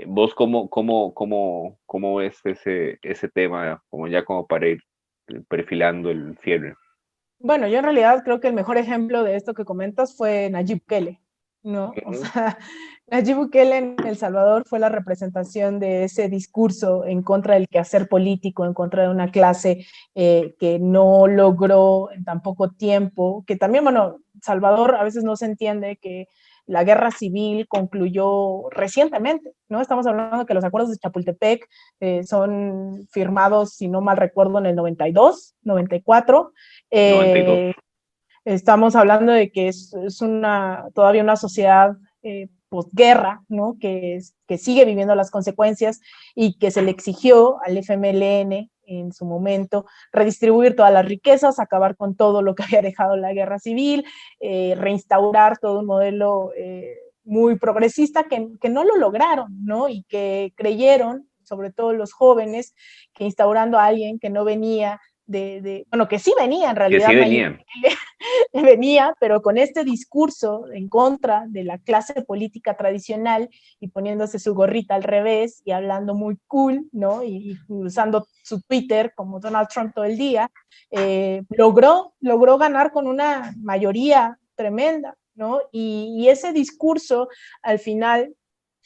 ¿Vos cómo ves ese tema, como ya como para ir perfilando el cierre? Bueno, yo en realidad creo que el mejor ejemplo de esto que comentas fue Nayib Bukele, ¿no? O sea, Nayib Bukele en El Salvador fue la representación de ese discurso en contra del quehacer político, en contra de una clase que no logró en tan poco tiempo, que también, bueno, Salvador a veces no se entiende que la guerra civil concluyó recientemente, ¿no? Estamos hablando de que los acuerdos de Chapultepec son firmados, si no mal recuerdo, en el 92, 94. 92. Estamos hablando de que es todavía una sociedad posguerra, ¿no? Que sigue viviendo las consecuencias y que se le exigió al FMLN en su momento redistribuir todas las riquezas, acabar con todo lo que había dejado la guerra civil, reinstaurar todo un modelo muy progresista que no lo lograron, ¿no? Y que creyeron, sobre todo los jóvenes, que instaurando a alguien que no venía bueno, que sí venía en Que realidad, sí venían. venía, pero con este discurso en contra de la clase política tradicional y poniéndose su gorrita al revés y hablando muy cool, ¿no? Y usando su Twitter como Donald Trump todo el día, logró ganar con una mayoría tremenda, ¿no? Y ese discurso al final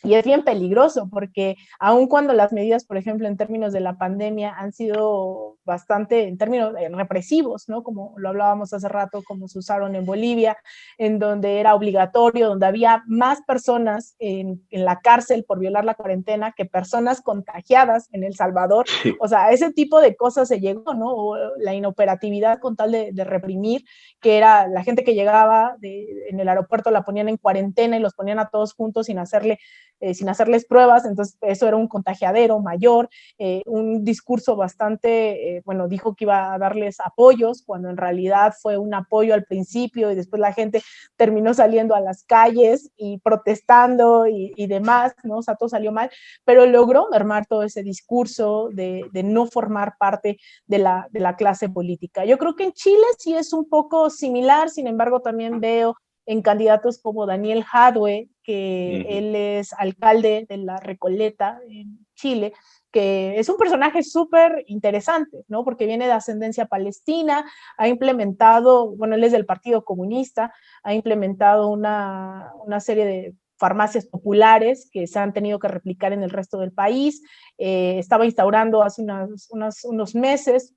y es bien peligroso porque aun cuando las medidas, por ejemplo, en términos de la pandemia han sido bastante en términos represivos, ¿no? Como lo hablábamos hace rato, como se usaron en Bolivia, en donde era obligatorio, donde había más personas en la cárcel por violar la cuarentena que personas contagiadas en El Salvador. Sí. O sea, ese tipo de cosas se llegó, ¿no? O la inoperatividad con tal de reprimir, que era la gente que llegaba en el aeropuerto la ponían en cuarentena y los ponían a todos juntos sin hacerles pruebas, entonces eso era un contagiadero mayor, un discurso bastante, bueno, dijo que iba a darles apoyos, cuando en realidad fue un apoyo al principio y después la gente terminó saliendo a las calles y protestando y demás, ¿no? O sea, todo salió mal, pero logró mermar todo ese discurso de no formar parte de la clase política. Yo creo que en Chile sí es un poco similar, sin embargo también veo en candidatos como Daniel Jadwe, que él es alcalde de La Recoleta, en Chile, que es un personaje súper interesante, ¿no? Porque viene de ascendencia palestina, ha implementado, bueno, él es del Partido Comunista, ha implementado una serie de farmacias populares que se han tenido que replicar en el resto del país. Estaba instaurando hace unos meses,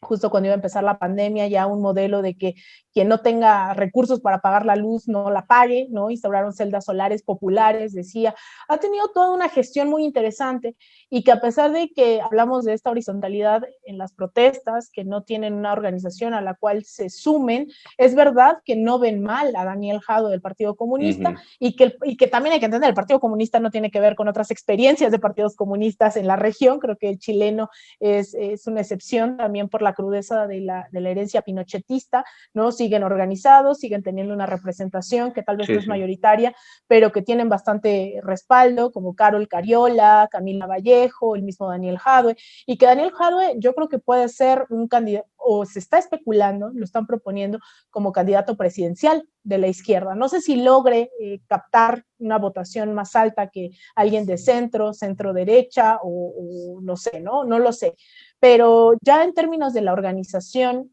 justo cuando iba a empezar la pandemia, ya un modelo de que quien no tenga recursos para pagar la luz no la pague, ¿no? Instauraron celdas solares populares, decía. Ha tenido toda una gestión muy interesante y que a pesar de que hablamos de esta horizontalidad en las protestas, que no tienen una organización a la cual se sumen, es verdad que no ven mal a Daniel Jadwe del Partido Comunista y que también hay que entender, el Partido Comunista no tiene que ver con otras experiencias de partidos comunistas en la región, creo que el chileno es una excepción también por la crudeza de la herencia pinochetista, ¿no? Siguen organizados, siguen teniendo una representación que tal vez no es mayoritaria, pero que tienen bastante respaldo, como Carol Cariola, Camila Vallejo, el mismo Daniel Jadwe, y que Daniel Jadwe yo creo que puede ser un candidato, o se está especulando, lo están proponiendo como candidato presidencial de la izquierda. No sé si logre captar una votación más alta que alguien de centro, centro derecha, o no sé, ¿no? No lo sé. Pero ya en términos de la organización,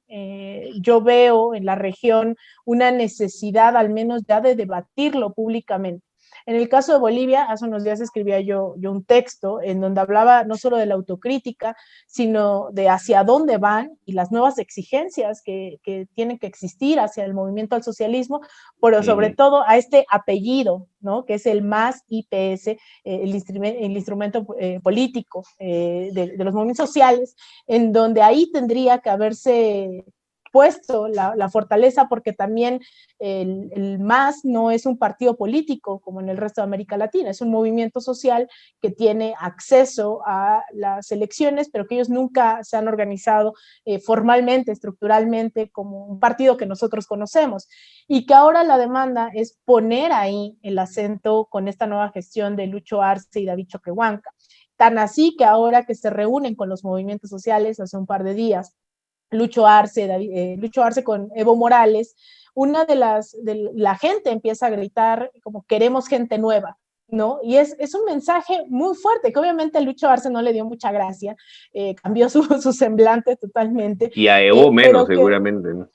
yo veo en la región una necesidad al menos ya de debatirlo públicamente. En el caso de Bolivia, hace unos días escribía yo un texto en donde hablaba no solo de la autocrítica, sino de hacia dónde van y las nuevas exigencias que tienen que existir hacia el movimiento al socialismo, pero sobre todo a este apellido, ¿no? Que es el MAS IPS, el instrumento político de los movimientos sociales, en donde ahí tendría que haberse puesto la fortaleza, porque también el MAS no es un partido político como en el resto de América Latina, es un movimiento social que tiene acceso a las elecciones, pero que ellos nunca se han organizado formalmente, estructuralmente, como un partido que nosotros conocemos, y que ahora la demanda es poner ahí el acento con esta nueva gestión de Lucho Arce y David Choquehuanca. Tan así que ahora que se reúnen con los movimientos sociales hace un par de días, Lucho Arce con Evo Morales, la gente empieza a gritar como queremos gente nueva, ¿no? Y es un mensaje muy fuerte, que obviamente a Lucho Arce no le dio mucha gracia, cambió su semblante totalmente. Y a Evo menos, pero que, seguramente, ¿no?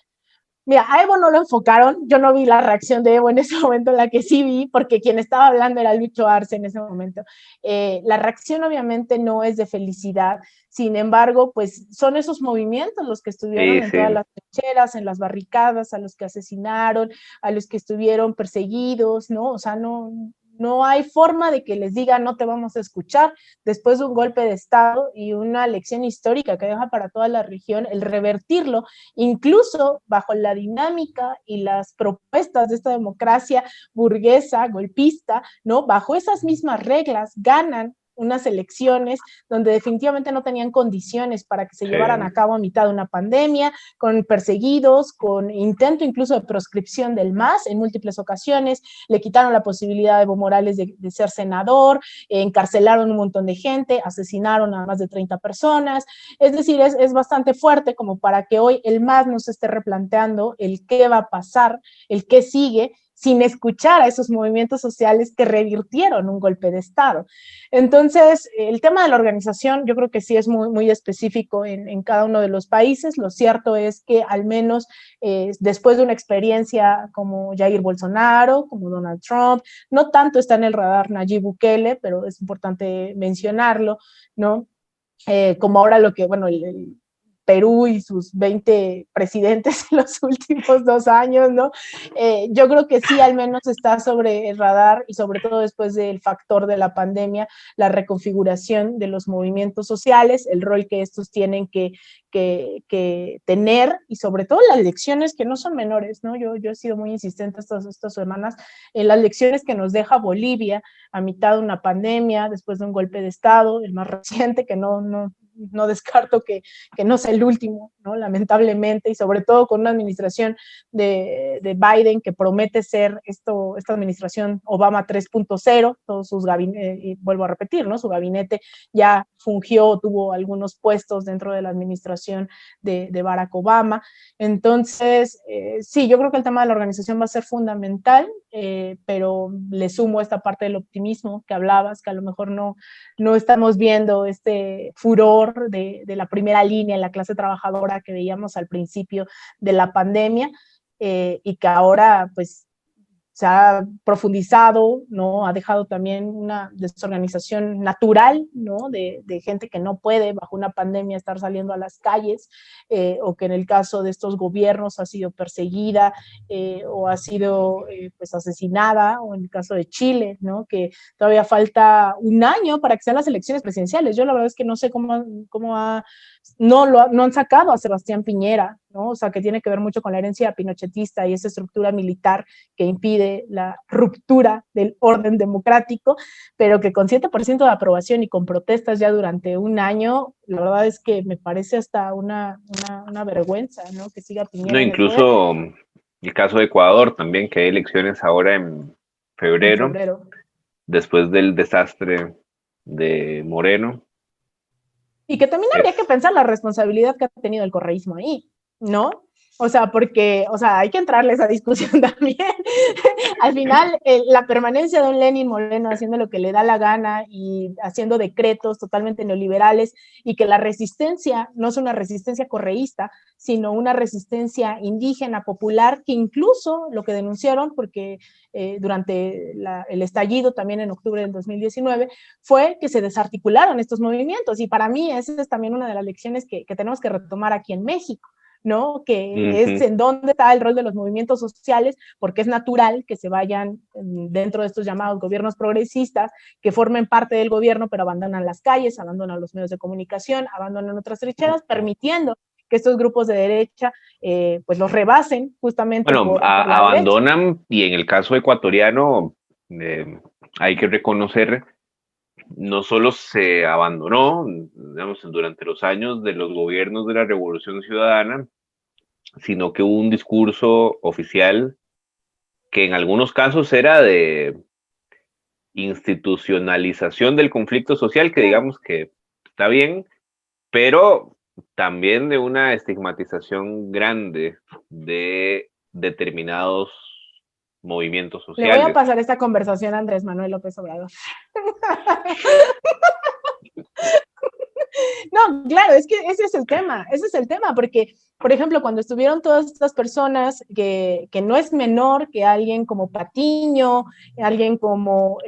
Mira, a Evo no lo enfocaron, yo no vi la reacción de Evo en ese momento, la que sí vi, porque quien estaba hablando era Lucho Arce en ese momento. La reacción obviamente no es de felicidad, sin embargo, pues son esos movimientos los que estuvieron en todas las trincheras, en las barricadas, a los que asesinaron, a los que estuvieron perseguidos, ¿no? O sea, no hay forma de que les diga no te vamos a escuchar después de un golpe de Estado y una lección histórica que deja para toda la región, el revertirlo, incluso bajo la dinámica y las propuestas de esta democracia burguesa, golpista, ¿no? Bajo esas mismas reglas ganan unas elecciones donde definitivamente no tenían condiciones para que se llevaran a cabo a mitad de una pandemia, con perseguidos, con intento incluso de proscripción del MAS en múltiples ocasiones, le quitaron la posibilidad de Evo Morales de ser senador, encarcelaron un montón de gente, asesinaron a más de 30 personas, es decir, es bastante fuerte como para que hoy el MAS nos esté replanteando el qué va a pasar, el qué sigue, sin escuchar a esos movimientos sociales que revirtieron un golpe de Estado. Entonces, el tema de la organización yo creo que sí es muy, muy específico en cada uno de los países. Lo cierto es que al menos después de una experiencia como Jair Bolsonaro, como Donald Trump, no tanto está en el radar Nayib Bukele, pero es importante mencionarlo, ¿no? Como ahora lo que, bueno, Perú y sus 20 presidentes en los últimos 2 años, ¿no? Yo creo que sí, al menos está sobre el radar y sobre todo después del factor de la pandemia, la reconfiguración de los movimientos sociales, el rol que estos tienen que tener y sobre todo las lecciones que no son menores, ¿no? Yo he sido muy insistente estas semanas en las lecciones que nos deja Bolivia a mitad de una pandemia, después de un golpe de Estado, el más reciente, que no descarto que no sea el último, ¿no? Lamentablemente, y sobre todo con una administración de Biden que promete ser esta administración Obama 3.0, todos sus gabinetes, y vuelvo a repetir, ¿no? Su gabinete ya fungió, tuvo algunos puestos dentro de la administración de Barack Obama. Entonces, sí, yo creo que el tema de la organización va a ser fundamental, pero le sumo esta parte del optimismo que hablabas, que a lo mejor no estamos viendo este furor de la primera línea en la clase trabajadora que veíamos al principio de la pandemia, y que ahora pues se ha profundizado, ¿no? Ha dejado también una desorganización natural, ¿no? De gente que no puede bajo una pandemia estar saliendo a las calles, o que en el caso de estos gobiernos ha sido perseguida, o ha sido pues asesinada, o en el caso de Chile, ¿no? Que todavía falta un año para que sean las elecciones presidenciales. Yo la verdad es que no sé no han sacado a Sebastián Piñera, ¿no? O sea, que tiene que ver mucho con la herencia pinochetista y esa estructura militar que impide la ruptura del orden democrático, pero que con 7% de aprobación y con protestas ya durante un año, la verdad es que me parece hasta una vergüenza, ¿no? Que siga Piñera No, en el poder. incluso el caso de Ecuador también, que hay elecciones ahora en En febrero, febrero. después del desastre de Moreno. Y que también Es, habría que pensar la responsabilidad que ha tenido el correísmo ahí, ¿no? O sea, porque, o sea, hay que entrarle a esa discusión también. Al final, la permanencia de un Lenin Moreno haciendo lo que le da la gana y haciendo decretos totalmente neoliberales, y que la resistencia no es una resistencia correísta, sino una resistencia indígena, popular, que incluso lo que denunciaron, porque durante el estallido también en octubre del 2019, fue que se desarticularon estos movimientos. Y para mí esa es también una de las lecciones que tenemos que retomar aquí en México, ¿no? Que es en dónde está el rol de los movimientos sociales, porque es natural que se vayan dentro de estos llamados gobiernos progresistas, que formen parte del gobierno, pero abandonan las calles, abandonan los medios de comunicación, abandonan otras trincheras, permitiendo que estos grupos de derecha pues los rebasen justamente bueno, por la derecha. abandonan, y en el caso ecuatoriano hay que reconocer, no solo se abandonó, digamos, durante los años de los gobiernos de la Revolución Ciudadana, sino que hubo un discurso oficial que en algunos casos era de institucionalización del conflicto social, que digamos que está bien, pero también de una estigmatización grande de determinados movimientos Le voy a sociales. pasar esta conversación a Andrés Manuel López Obrador. No, claro, es que ese es el tema, porque, por ejemplo, cuando estuvieron todas estas personas, que no es menor que alguien como Patiño, alguien como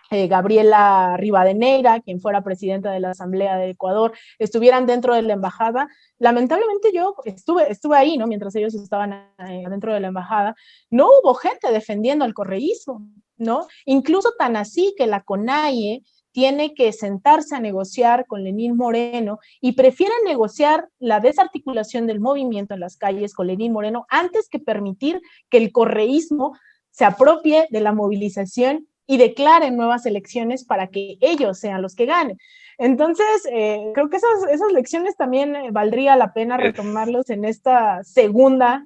Gabriela Rivadeneira, quien fuera presidenta de la Asamblea de Ecuador, estuvieran dentro de la embajada. Lamentablemente yo estuve ahí, ¿no? Mientras ellos estaban dentro de la embajada, no hubo gente defendiendo al correísmo, ¿no? Incluso tan así que la CONAIE tiene que sentarse a negociar con Lenín Moreno y prefiere negociar la desarticulación del movimiento en las calles con Lenín Moreno antes que permitir que el correísmo se apropie de la movilización y declaren nuevas elecciones para que ellos sean los que ganen. Entonces, creo que esas lecciones también valdría la pena Es, retomarlos en esta segunda,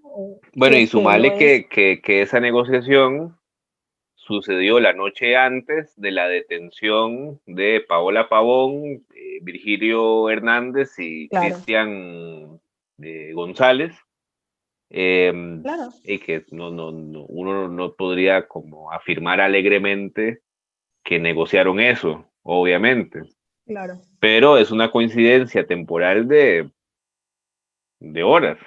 si bueno, y es que lo sumarle es. que esa negociación sucedió la noche antes de la detención de Paola Pavón, Virgilio Hernández y Claro, Cristian González, claro, y que uno no podría como afirmar alegremente que negociaron eso, obviamente, claro. pero es una coincidencia temporal de horas.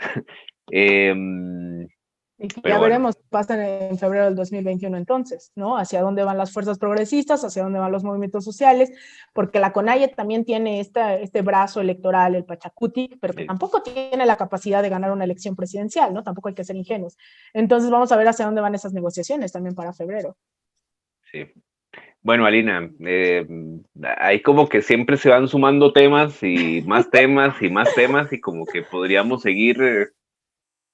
Y que Pero ya bueno, veremos qué pasa en febrero del 2021 entonces, ¿no? Hacia dónde van las fuerzas progresistas, hacia dónde van los movimientos sociales, porque la CONAIE también tiene este brazo electoral, el Pachacuti, pero que sí, tampoco tiene la capacidad de ganar una elección presidencial, ¿no? Tampoco hay que ser ingenuos. Entonces vamos a ver hacia dónde van esas negociaciones también para febrero. sí. Bueno, Alina, ahí como que siempre se van sumando temas y más temas y más temas y como que podríamos seguir,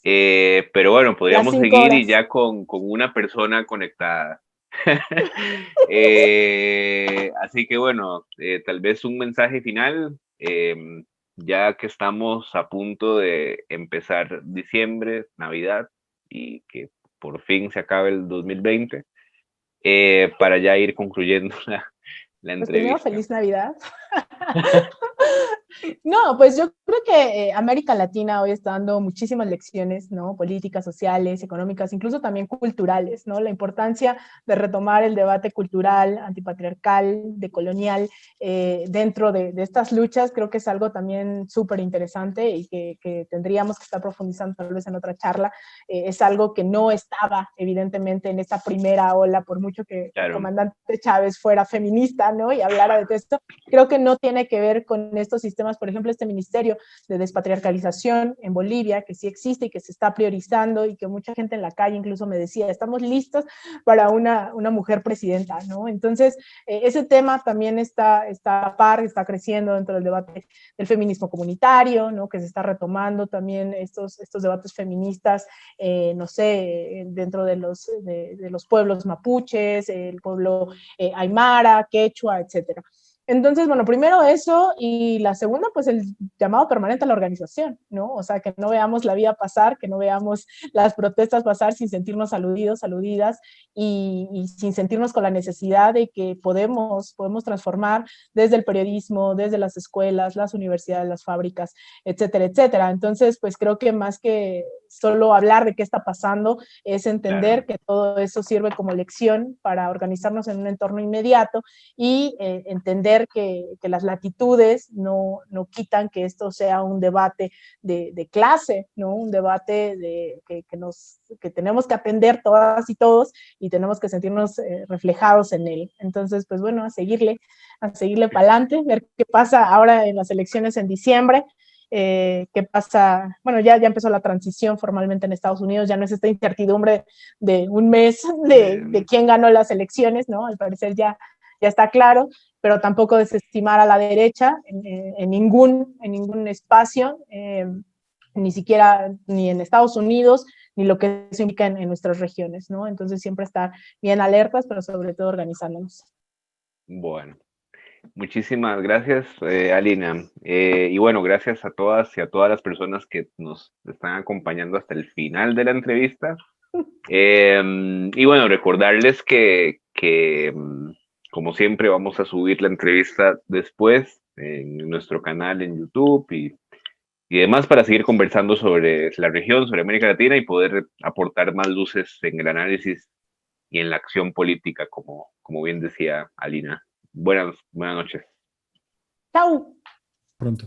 pero bueno, Las podríamos cinco seguir y horas. ya con una persona conectada. Así que bueno, tal vez un mensaje final, ya que estamos a punto de empezar diciembre, Navidad, y que por fin se acabe el 2020, para ya ir concluyendo la Pues primero, entrevista. feliz Navidad. No, pues yo creo que América Latina hoy está dando muchísimas lecciones, ¿no? Políticas, sociales, económicas, incluso también culturales, ¿no? La importancia de retomar el debate cultural, antipatriarcal, decolonial, dentro de estas luchas, creo que es algo también súper interesante y que tendríamos que estar profundizando tal vez en otra charla. Es algo que no estaba, evidentemente, en esta primera ola, por mucho que el Claro, comandante Chávez fuera feminista, ¿no? Y hablara de esto, creo que no tiene que ver con estos sistemas, por ejemplo, este Ministerio de Despatriarcalización en Bolivia, que sí existe y que se está priorizando y que mucha gente en la calle incluso me decía, estamos listos para una mujer presidenta, ¿no? Entonces, ese tema también está a par, está creciendo dentro del debate del feminismo comunitario, ¿no? Que se está retomando también estos debates feministas, no sé, dentro de los pueblos mapuches, el pueblo aymara, quechua, etcétera. Entonces, bueno, primero eso y la segunda, pues el llamado permanente a la organización, ¿no? O sea, que no veamos la vida pasar, que no veamos las protestas pasar sin sentirnos aludidos, aludidas y sin sentirnos con la necesidad de que podemos transformar desde el periodismo, desde las escuelas, las universidades, las fábricas, etcétera, etcétera. Entonces, pues creo que más que solo hablar de qué está pasando, es entender claro, que todo eso sirve como lección para organizarnos en un entorno inmediato y entender que las latitudes no quitan que esto sea un debate de clase, ¿no? Un debate que tenemos que atender todas y todos y tenemos que sentirnos reflejados en él. Entonces, pues bueno, a seguirle para adelante, ver qué pasa ahora en las elecciones en diciembre. Qué pasa, bueno, ya empezó la transición formalmente en Estados Unidos, ya no es esta incertidumbre de un mes de quién ganó las elecciones, ¿no? Al parecer ya está claro, pero tampoco desestimar a la derecha en ningún espacio, ni siquiera ni en Estados Unidos, ni lo que eso implica en nuestras regiones, ¿no? Entonces siempre estar bien alertas, pero sobre todo organizándonos. bueno. Muchísimas gracias, Alina. Y bueno, gracias a todas y a todas las personas que nos están acompañando hasta el final de la entrevista. Y bueno, recordarles que, como siempre, vamos a subir la entrevista después en nuestro canal en YouTube y demás para seguir conversando sobre la región, sobre América Latina y poder aportar más luces en el análisis y en la acción política, como bien decía Alina. Buenas noches. Chao. Pronto.